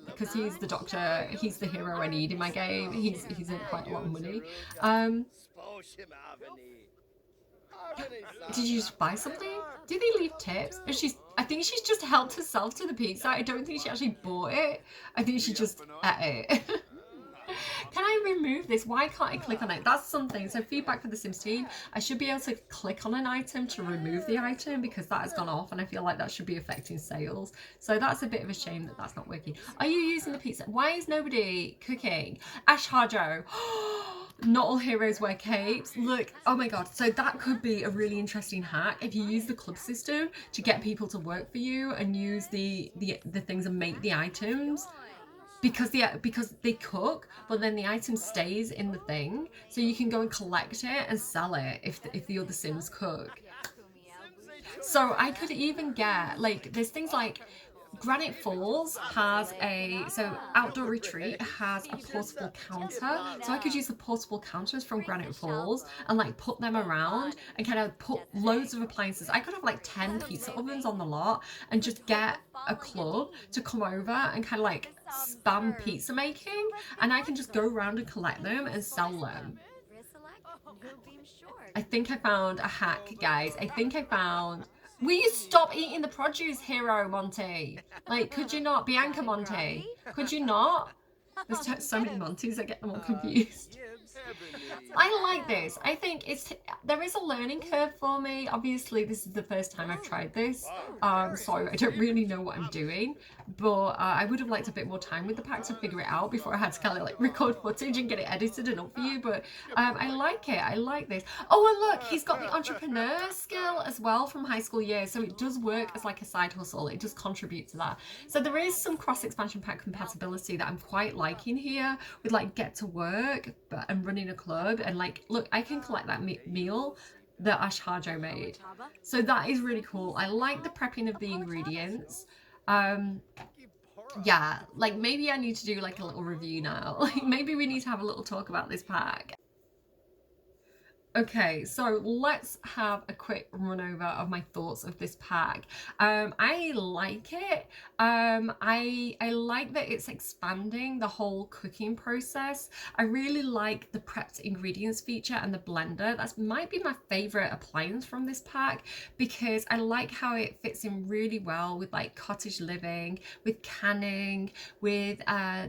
because he's the doctor. He's the hero I need in my game. He's in quite a lot of money. Did you just buy something? Did they leave tips? I think she's just helped herself to the pizza. I don't think she actually bought it. I think she just ate it. Can I remove this? Why can't I click on it? That's something. So feedback for the Sims team. I should be able to click on an item to remove the item because that has gone off and I feel like that should be affecting sales. So that's a bit of a shame that that's not working. Are you using the pizza? Why is nobody cooking? Ash Harjo. Not all heroes wear capes. Look, oh my god. So that could be a really interesting hack if you use the club system to get people to work for you and use the things and make the items. Because they cook, but then the item stays in the thing, so you can go and collect it and sell it if the other Sims cook. So I could even get, like, there's things like Granite Falls has Outdoor Retreat has a portable counter, so I could use the portable counters from Granite Falls and like put them around and kind of put loads of appliances. I could have like 10 pizza ovens on the lot and just get a club to come over and kind of like spam pizza making, and I can just go around and collect them and sell them. I think I found a hack, guys. I think I found... Will you stop eating the produce, Hero Monty? Like, could you not? Bianca Monty, could you not? There's so many Montys, I get them all confused. I like this. I think there is a learning curve for me. Obviously, this is the first time I've tried this, so I don't really know what I'm doing. But I would have liked a bit more time with the pack to figure it out before I had to kind of like record footage and get it edited and up for you. But I like it. I like this. Oh, and look, he's got the entrepreneur skill as well from high school years, so it does work as like a side hustle. It does contribute to that. So there is some cross expansion pack compatibility that I'm quite liking here with like get to work and running a club, and like, look, I can collect that meal that Ash Harjo made. So that is really cool. I like the prepping of the ingredients. Yeah, like maybe I need to do like a little review now. Like maybe we need to have a little talk about this pack. Okay, so let's have a quick run over of my thoughts of this pack. I like it. I like that it's expanding the whole cooking process. I really like the prepped ingredients feature and the blender. That might be my favorite appliance from this pack because I like how it fits in really well with like cottage living, with canning, with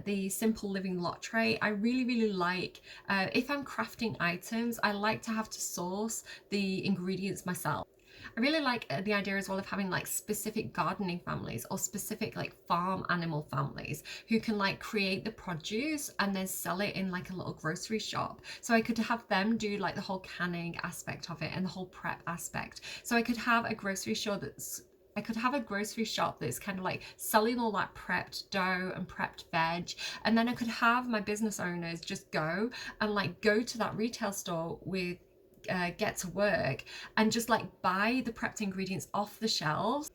the simple living lot tray. I really like if I'm crafting items, I like to have to source the ingredients myself. I really like the idea as well of having like specific gardening families or specific like farm animal families who can like create the produce and then sell it in like a little grocery shop. So I could have them do like the whole canning aspect of it and the whole prep aspect. So I could have a grocery shop that's kind of like selling all that prepped dough and prepped veg, and then I could have my business owners just go and like go to that retail store with get to work and just like buy the prepped ingredients off the shelves.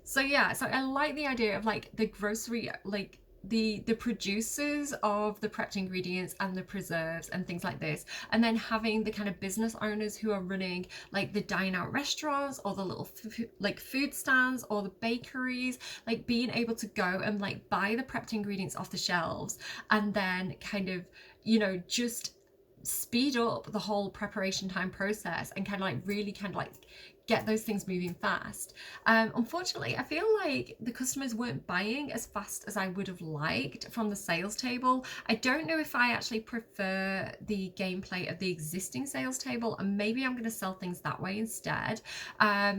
So yeah, so I like the idea of like the grocery, like the producers of the prepped ingredients and the preserves and things like this, and then having the kind of business owners who are running like the dine out restaurants or the little like food stands or the bakeries, like being able to go and like buy the prepped ingredients off the shelves and then kind of, you know, just speed up the whole preparation time process and kind of like really kind of like get those things moving fast. Unfortunately, I feel like the customers weren't buying as fast as I would have liked from the sales table. I don't know if I actually prefer the gameplay of the existing sales table, and maybe I'm going to sell things that way instead,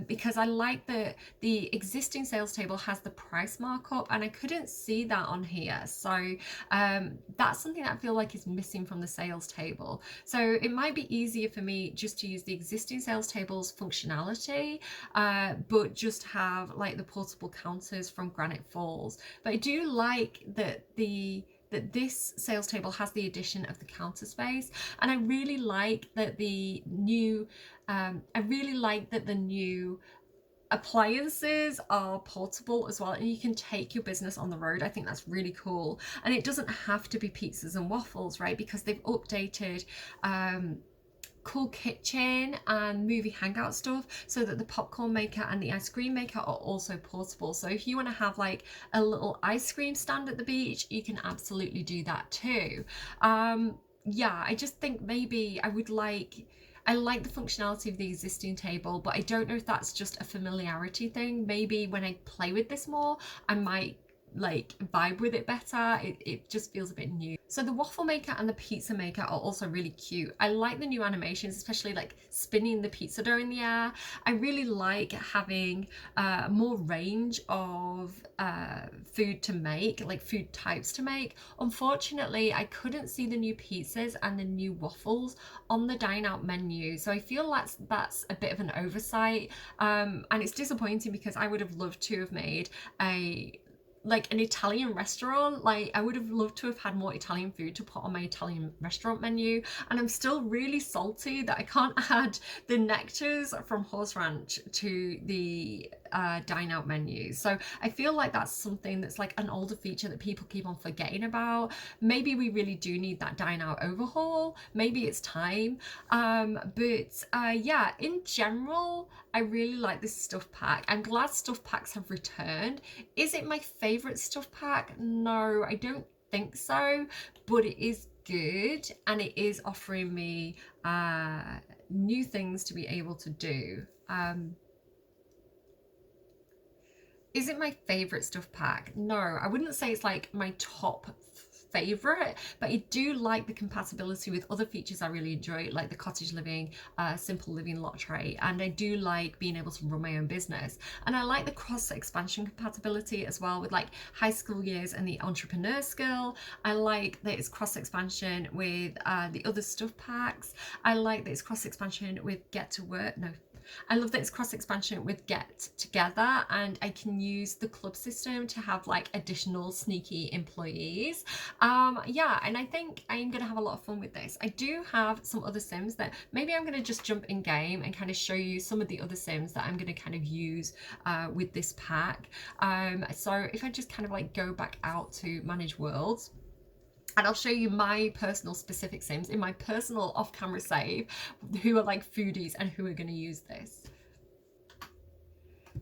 because I like that the existing sales table has the price markup and I couldn't see that on here. So that's something that I feel like is missing from the sales table. So it might be easier for me just to use the existing sales table's functionality, but just have like the portable counters from Granite Falls. But I do like that this sales table has the addition of the counter space, and I really like that the new appliances are portable as well, and you can take your business on the road. I think that's really cool, and it doesn't have to be pizzas and waffles, right? Because they've updated cool kitchen and movie hangout stuff so that the popcorn maker and the ice cream maker are also portable. So if you want to have like a little ice cream stand at the beach, you can absolutely do that too. Yeah, I just think maybe I like the functionality of the existing table, but I don't know if that's just a familiarity thing. Maybe when I play with this more, I might like vibe with it better. It just feels a bit new. So the waffle maker and the pizza maker are also really cute. I like the new animations, especially like spinning the pizza dough in the air. I really like having more range of food to make, like food types to make. Unfortunately, I couldn't see the new pizzas and the new waffles on the dine out menu, so I feel that's a bit of an oversight, and it's disappointing because I would have loved to have made an Italian restaurant. Like I would have loved to have had more Italian food to put on my Italian restaurant menu, and I'm still really salty that I can't add the nectars from Horse Ranch to the dine out menu. So I feel like that's something that's like an older feature that people keep on forgetting about. Maybe we really do need that dine out overhaul. Maybe it's time. Yeah, in general, I really like this stuff pack. I'm glad stuff packs have returned. Is it my favorite stuff pack? No, I don't think so, but it is good and it is offering me new things to be able to do. Is it my favorite stuff pack? No, I wouldn't say it's like my top favorite, but I do like the compatibility with other features I really enjoy, like the cottage living, simple living lot tray, and I do like being able to run my own business, and I like the cross expansion compatibility as well with like high school years and the entrepreneur skill. I like that it's cross expansion with the other stuff packs. I like that it's cross expansion with get to work. No, I love that it's cross expansion with Get Together, and I can use the club system to have like additional sneaky employees. Yeah, and I think I'm gonna have a lot of fun with this. I do have some other Sims that maybe I'm gonna just jump in game and kind of show you some of the other Sims that I'm gonna kind of use with this pack. So if I just kind of like go back out to manage worlds, and I'll show you my personal specific Sims in my personal off-camera save who are like foodies and who are going to use this.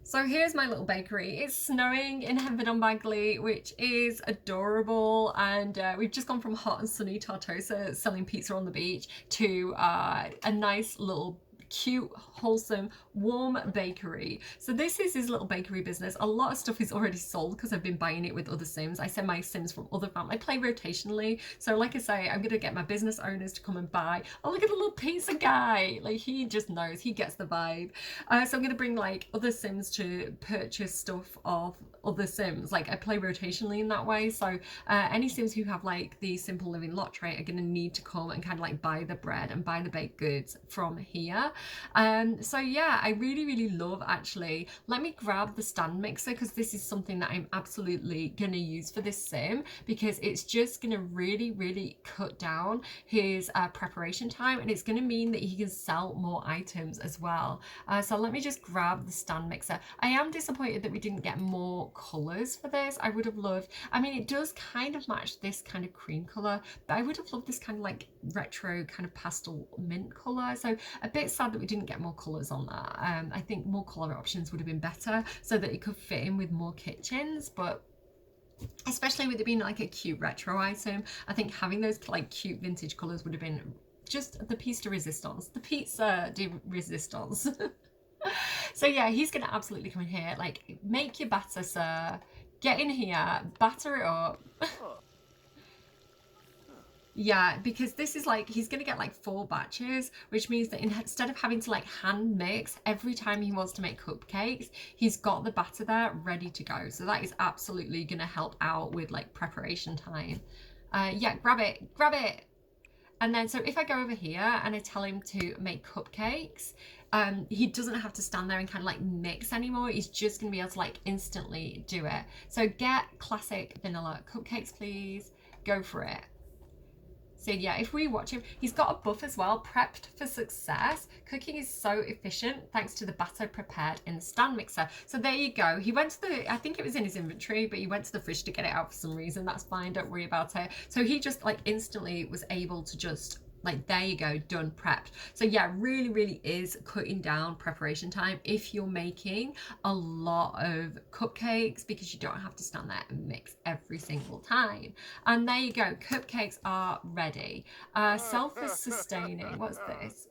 So here's my little bakery. It's snowing in Heaven on Bagley, which is adorable, and we've just gone from hot and sunny Tartosa selling pizza on the beach to a nice little cute, wholesome, warm bakery. So this is his little bakery business. A lot of stuff is already sold because I've been buying it with other Sims. I send my Sims from other families. I play rotationally. So like I say, I'm going to get my business owners to come and buy. Oh, look at the little pizza guy. Like he just knows. He gets the vibe. So I'm going to bring like other Sims to purchase stuff off other Sims. Like I play rotationally in that way. So any Sims who have like the simple living lot tray are going to need to come and kind of like buy the bread and buy the baked goods from here. So yeah, I really love, actually, let me grab the stand mixer because this is something that I'm absolutely gonna use for this Sim, because it's just gonna really cut down his preparation time, and it's gonna mean that he can sell more items as well. So let me just grab the stand mixer. I am disappointed that we didn't get more colors for this. I would have loved, I mean, it does kind of match this kind of cream color, but I would have loved this kind of like retro kind of pastel mint color. So a bit sad that we didn't get more colors on that. I think more color options would have been better so that it could fit in with more kitchens, but especially with it being like a cute retro item, I think having those like cute vintage colors would have been just the piece de resistance, the pizza de resistance. So yeah, he's gonna absolutely come in here, like, make your batter, sir. Get in here, batter it up. Yeah, because this is like, he's going to get like 4 batches, which means that instead of having to like hand mix every time he wants to make cupcakes, he's got the batter there ready to go. So that is absolutely going to help out with like preparation time. Yeah, grab it, grab it. And then, so if I go over here and I tell him to make cupcakes, he doesn't have to stand there and kind of like mix anymore. He's just going to be able to like instantly do it. So get classic vanilla cupcakes, please. Go for it. So yeah, if we watch him, he's got a buff as well, prepped for success. Cooking is so efficient thanks to the batter prepared in the stand mixer. So there you go. He went to the, I think it was in his inventory, but he went to the fridge to get it out for some reason. That's fine, don't worry about it. So he just like instantly was able to just, like, there you go, done, prepped. So yeah, really, really is cutting down preparation time if you're making a lot of cupcakes, because you don't have to stand there and mix every single time. And there you go, cupcakes are ready. Self-sustaining, what's this?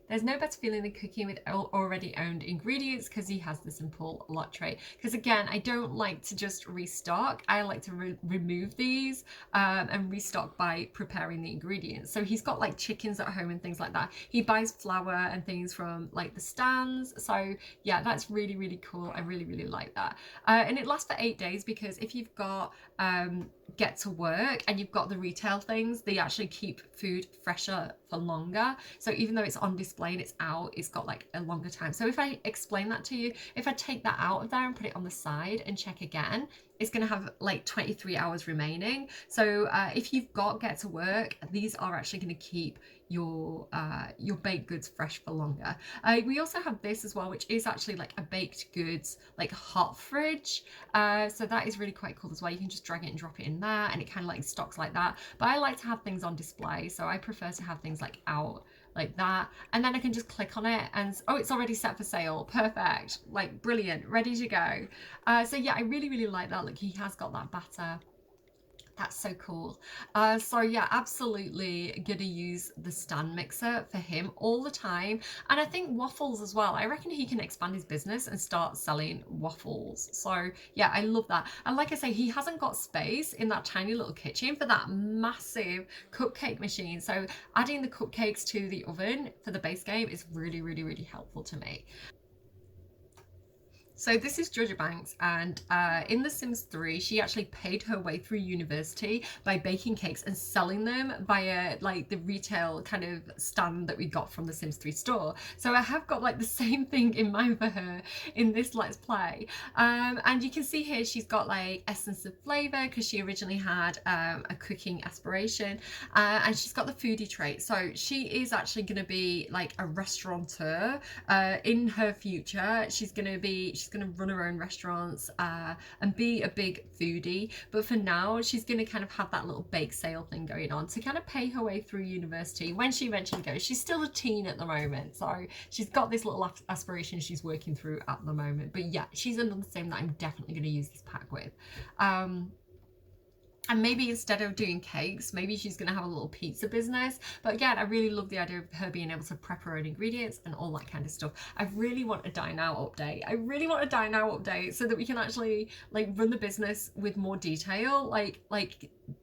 There's no better feeling than cooking with already owned ingredients, because he has the simple lot tray. Because again, I don't like to just restock. I like to remove these and restock by preparing the ingredients. So he's got like chickens at home and things like that. He buys flour and things from like the stands. So yeah, that's really, really cool. I really, really like that. And it lasts for 8 days, because if you've got get to work and you've got the retail things, they actually keep food fresher for longer. So even though it's on display and it's out, it's got like a longer time. So if I explain that to you, if I take that out of there and put it on the side and check again, it's going to have like 23 hours remaining. So if you've got get to work, these are actually going to keep your baked goods fresh for longer. We also have this as well, which is actually like a baked goods like hot fridge. So that is really quite cool as well. You can just drag it and drop it in there, and it kind of like stocks like that. But I like to have things on display, so I prefer to have things like out like that, and then I can just click on it and oh, it's already set for sale. Perfect, like brilliant, ready to go. So yeah, I really, really like that. Look, he has got that batter. That's so cool. So yeah, absolutely gonna use the stand mixer for him all the time. And I think waffles as well. I reckon he can expand his business and start selling waffles. So yeah, I love that. And like I say, he hasn't got space in that tiny little kitchen for that massive cupcake machine. So adding the cupcakes to the oven for the base game is really, really, really helpful to me. So this is Georgia Banks, and in The Sims 3, she actually paid her way through university by baking cakes and selling them via like the retail kind of stand that we got from the Sims 3 store. So I have got like the same thing in mind for her in this Let's Play. And you can see here she's got like essence of flavor, because she originally had a cooking aspiration, and she's got the foodie trait. So she is actually going to be like a restaurateur in her future. She's going to run her own restaurants and be a big foodie, but for now she's going to kind of have that little bake sale thing going on to kind of pay her way through university when she eventually goes. She's still a teen at the moment, so she's got this little aspiration she's working through at the moment. But yeah, she's another sim that I'm definitely going to use this pack with. And maybe instead of doing cakes, maybe she's going to have a little pizza business. But again, I really love the idea of her being able to prep her own ingredients and all that kind of stuff. I really want a die now update. I really want a die now update so that we can actually like run the business with more detail. Like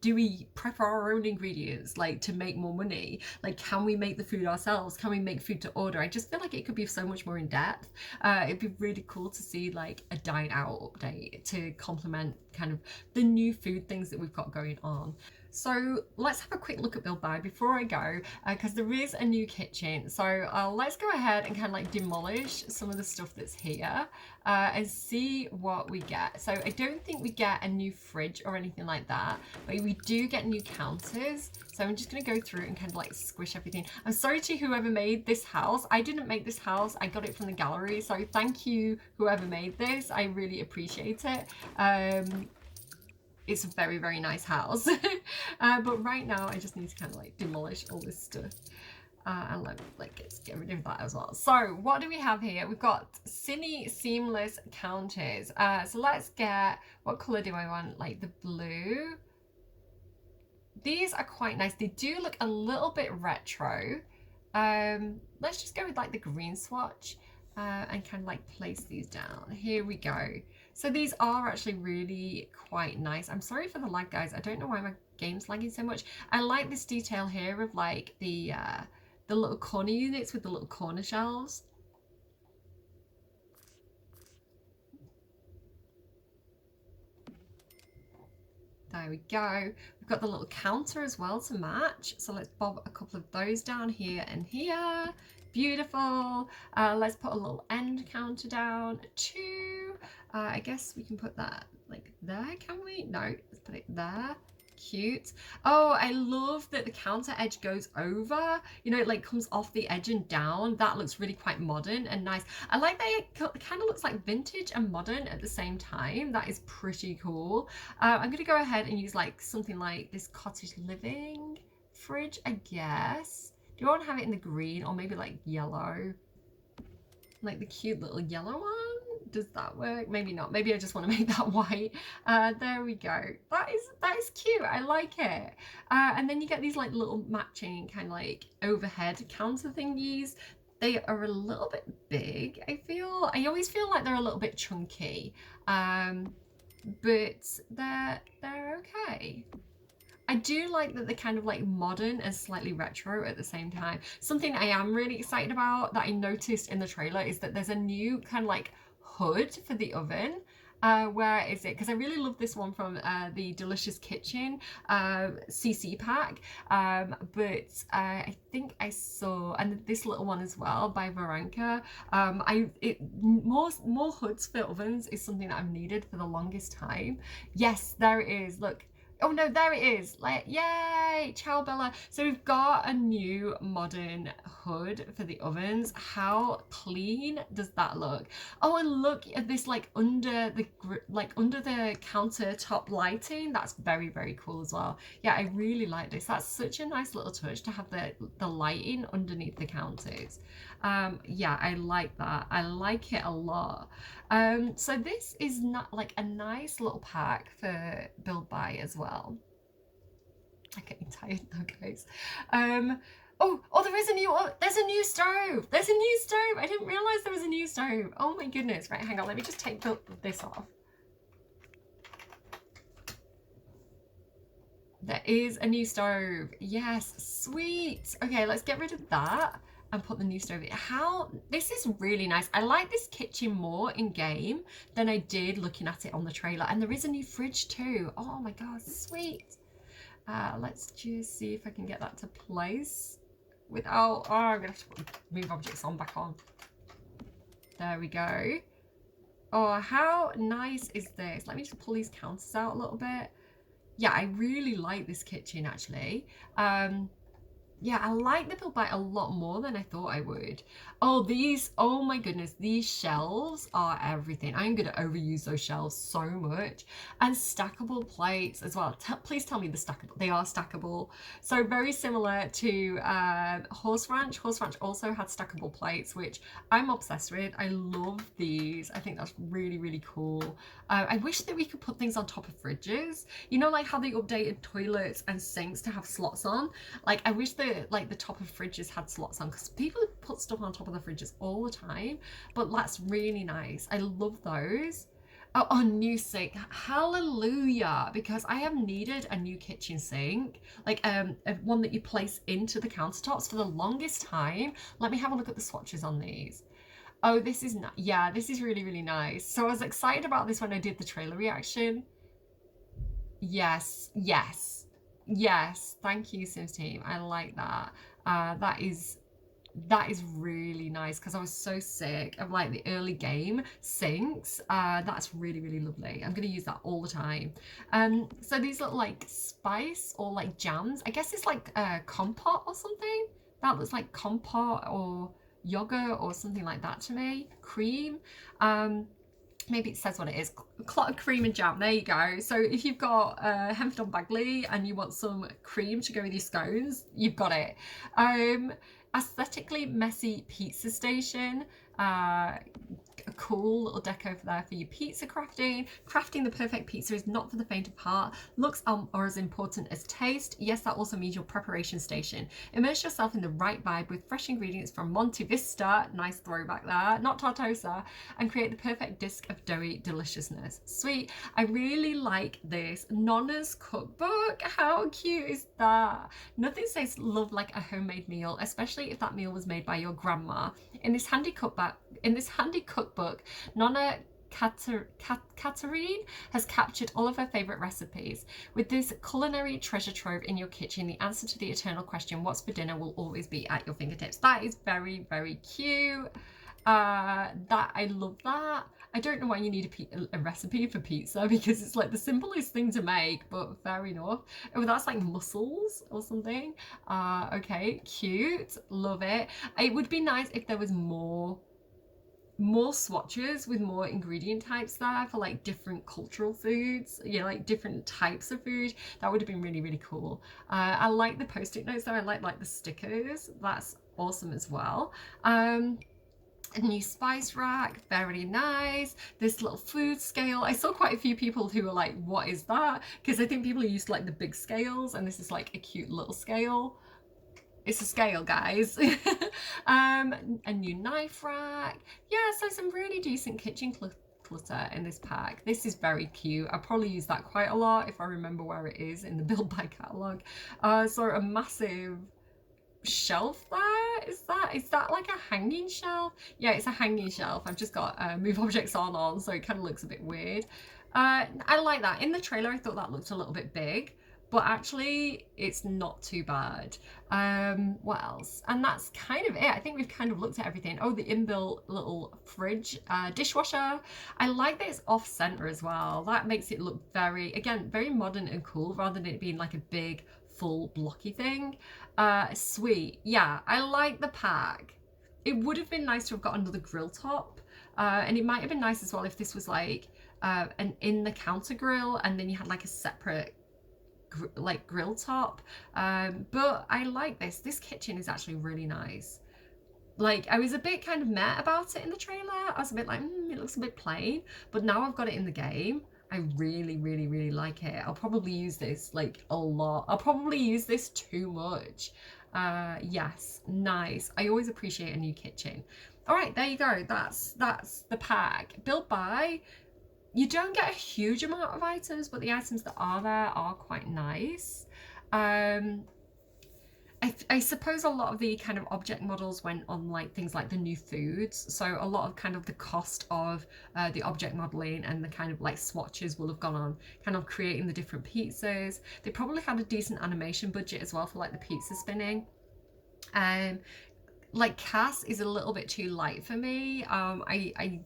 do we prep our own ingredients like to make more money? Like, can we make the food ourselves? Can we make food to order? I just feel like it could be so much more in depth. It'd be really cool to see like a dine out update to complement kind of the new food things that we've got going on. So let's have a quick look at Build Buy before I go, because there is a new kitchen. So let's go ahead and kind of like demolish some of the stuff that's here and see what we get. So I don't think we get a new fridge or anything like that, but we do get new counters. So I'm just going to go through and kind of like squish everything. I'm sorry to whoever made this house. I didn't make this house. I got it from the gallery. So thank you, whoever made this. I really appreciate it. It's a very, very nice house. But right now I just need to kind of like demolish all this stuff. And let's get rid of that as well. So what do we have here? We've got Cine seamless counters. So let's get, what color do I want? Like the blue. These are quite nice. They do look a little bit retro. Let's just go with like the green swatch. and kind of like place these down. Here we go. So these are actually really quite nice. I'm sorry for the lag, guys. I don't know why my game's lagging so much. I like this detail here of like the little corner units with the little corner shelves. There we go. We've got the little counter as well to match. So let's bob a couple of those down here and here. Beautiful. Let's put a little end counter down too. I guess we can put that like there, can we? No, let's put it there. Cute. Oh, I love that the counter edge goes over, you know, it like comes off the edge and down. That looks really quite modern and nice. I like that it kind of looks like vintage and modern at the same time. That is pretty cool. I'm gonna go ahead and use like something like this cottage living fridge, I guess. Do you want to have it in the green or maybe like yellow? Like the cute little yellow one? Does that work? Maybe not. Maybe I just want to make that white. There we go. That is cute. I like it. And then you get these like little matching kind of like overhead counter thingies. They are a little bit big, I feel. I always feel like they're a little bit chunky. But they're okay. I do like that they're kind of like modern and slightly retro at the same time. Something I am really excited about that I noticed in the trailer is that there's a new kind of like hood for the oven. Where is it? Because I really love this one from the Delicious Kitchen CC pack. But I think I saw, and this little one as well by Varanka. More hoods for ovens is something that I've needed for the longest time. Yes, there it is. Look. Oh no, there it is. Like, yay, ciao Bella. So we've got a new modern hood for the ovens. How clean does that look? Oh, and look at this like under the countertop lighting. That's very, very cool as well. Yeah, I really like this. That's such a nice little touch to have the lighting underneath the counters. Yeah, I like that. I like it a lot. So this is not like a nice little pack for build buy as well. I'm getting tired now, guys. Oh, there's a new stove. There's a new stove. I didn't realize there was a new stove. Oh my goodness. Right, hang on. Let me just take this off. There is a new stove. Yes, sweet. Okay, let's get rid of that and put the new stove in. This is really nice. I like this kitchen more in game than I did looking at it on the trailer. And there is a new fridge too. Oh my god, sweet. Let's just see if I can get that to place without, oh, I'm gonna have to move objects back on. There we go. Oh, how nice is this? Let me just pull these counters out a little bit. Yeah, I really like this kitchen actually. Yeah, I like the build bite a lot more than I thought I would. Oh my goodness, these shelves are everything. I'm gonna overuse those shelves so much. And stackable plates as well. Please tell me they are stackable. So very similar to Horse Ranch. Horse Ranch also had stackable plates, which I'm obsessed with. I love these. I think that's really, really cool. I wish that we could put things on top of fridges. You know, like how they updated toilets and sinks to have slots on? Like, I wish that like the top of fridges had slots on, because people put stuff on top of the fridges all the time, but that's really nice. I love those. Oh, new sink. Hallelujah, because I have needed a new kitchen sink, like one that you place into the countertops for the longest time. Let me have a look at the swatches on these. Oh, this is yeah, this is really, really nice. So I was excited about this when I did the trailer reaction. Yes, yes. Yes, thank you, Sims team. I like that. That is really nice, because I was so sick of like the early game sinks. That's really, really lovely. I'm gonna use that all the time. So these look like spice or like jams. I guess it's like compote or something. That looks like compote or yogurt or something like that to me. Cream. Maybe it says what it is. Clotted cream and jam. There you go. So if you've got Hempdon Bagley and you want some cream to go with your scones, you've got it. Aesthetically messy pizza station. cool little deco for there for your pizza crafting. Crafting the perfect pizza is not for the faint of heart. Looks are as important as taste. Yes, that also means your preparation station. Immerse yourself in the right vibe with fresh ingredients from Monte Vista, nice throwback there, not Tartosa, and create the perfect disc of doughy deliciousness. Sweet. I really like this. Nonna's cookbook. How cute is that? Nothing says love like a homemade meal, especially if that meal was made by your grandma. In this handy cookbook, Nonna Katarine has captured all of her favourite recipes. With this culinary treasure trove in your kitchen, the answer to the eternal question, what's for dinner, will always be at your fingertips. That is very, very cute. I love that. I don't know why you need a recipe for pizza, because it's like the simplest thing to make, but fair enough. Oh, that's like mussels or something. Okay, cute, love it. It would be nice if there was more swatches with more ingredient types there for like different cultural foods, you know, like different types of food. That would have been really, really cool. I like the post-it notes though. I like the stickers. That's awesome as well. A new spice rack, very nice. This little food scale. I saw quite a few people who were like, what is that? Because I think people are used to like the big scales, and this is like a cute little scale. It's a scale, guys. A new knife rack. Yeah, so some really decent kitchen clutter in this pack. This is very cute. I'll probably use that quite a lot if I remember where it is in the build by catalogue. So a massive shelf there. Is that like a hanging shelf? Yeah, it's a hanging shelf. I've just got move objects on, so it kind of looks a bit weird. I like that. In the trailer I thought that looked a little bit big, but actually it's not too bad. What else? And that's kind of it. I think we've kind of looked at everything. Oh, the inbuilt little fridge, dishwasher. I like that it's off center as well. That makes it look very modern and cool, rather than it being like a big full blocky thing. Sweet. Yeah, I like the pack. It would have been nice to have got another grill top, and it might have been nice as well if this was like an in the counter grill, and then you had like a separate like grill top. But I like this kitchen is actually really nice. Like, I was a bit kind of meh about it in the trailer. I was a bit like, it looks a bit plain, but now I've got it in the game, I really, really, really like it. I'll probably use this like a lot. I'll probably use this too much. Yes, nice. I always appreciate a new kitchen. All right, there you go. That's the pack. Build by. You don't get a huge amount of items, but the items that are there are quite nice. I suppose a lot of the kind of object models went on like things like the new foods. So a lot of kind of the cost of the object modeling and the kind of like swatches will have gone on kind of creating the different pizzas. They probably had a decent animation budget as well for like the pizza spinning. Like Cass is a little bit too light for me. I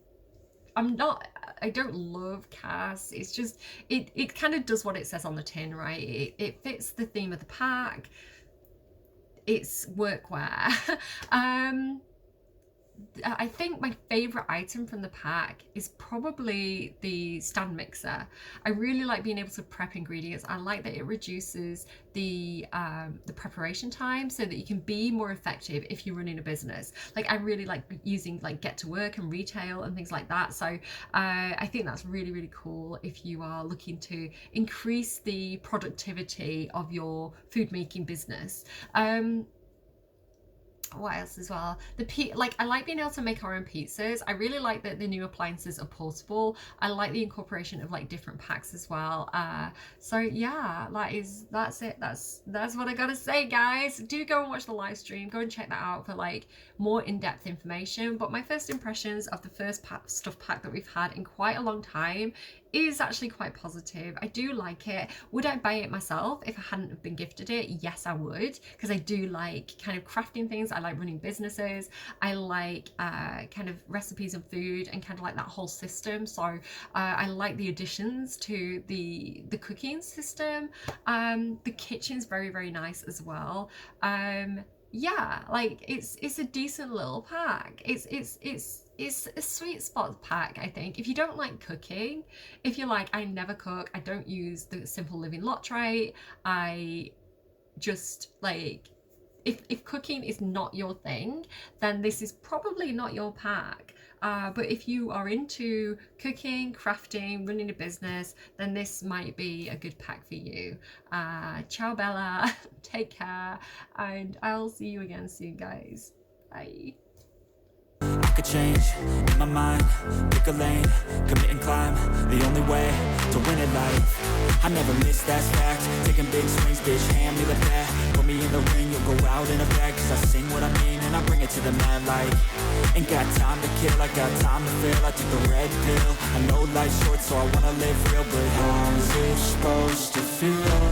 don't love Cass. It's just, it kind of does what it says on the tin, right? It fits the theme of the pack. It's workwear. I think my favourite item from the pack is probably the stand mixer. I really like being able to prep ingredients. I like that it reduces the preparation time so that you can be more effective if you're running a business. Like, I really like using like Get to Work and retail and things like that. So I think that's really, really cool if you are looking to increase the productivity of your food making business. What else as well? I like being able to make our own pizzas. I really like that the new appliances are portable. I like the incorporation of like different packs as well. So yeah, that's it. That's what I gotta say, guys. Do go and watch the live stream. Go and check that out for like more in-depth information. But my first impressions of the first stuff pack that we've had in quite a long time is actually quite positive. I do like it. Would I buy it myself if I hadn't been gifted it? Yes, I would, because I do like kind of crafting things. I like running businesses. I like kind of recipes of food and kind of like that whole system. So I like the additions to the cooking system. The kitchen's very, very nice as well. Yeah, like it's a decent little pack. It's a sweet spot pack, I think. If you don't like cooking, if you're like, I never cook, I don't use the Simple Living lot tray, I just like, if cooking is not your thing, then this is probably not your pack. But if you are into cooking, crafting, running a business, then this might be a good pack for you. Ciao Bella, take care, and I'll see you again soon, guys. Bye. I could change my mind, pick a lane, commit and climb, the only way to win at life. I never miss, that's fact, taking big swings, bitch, hand me the bat. Put me in the ring, you'll go out in a bag, cause I sing what I mean and I bring it to the mad light. Ain't got time to kill, I got time to feel, I took the red pill. I know life's short so I wanna live real, but how's it supposed to feel?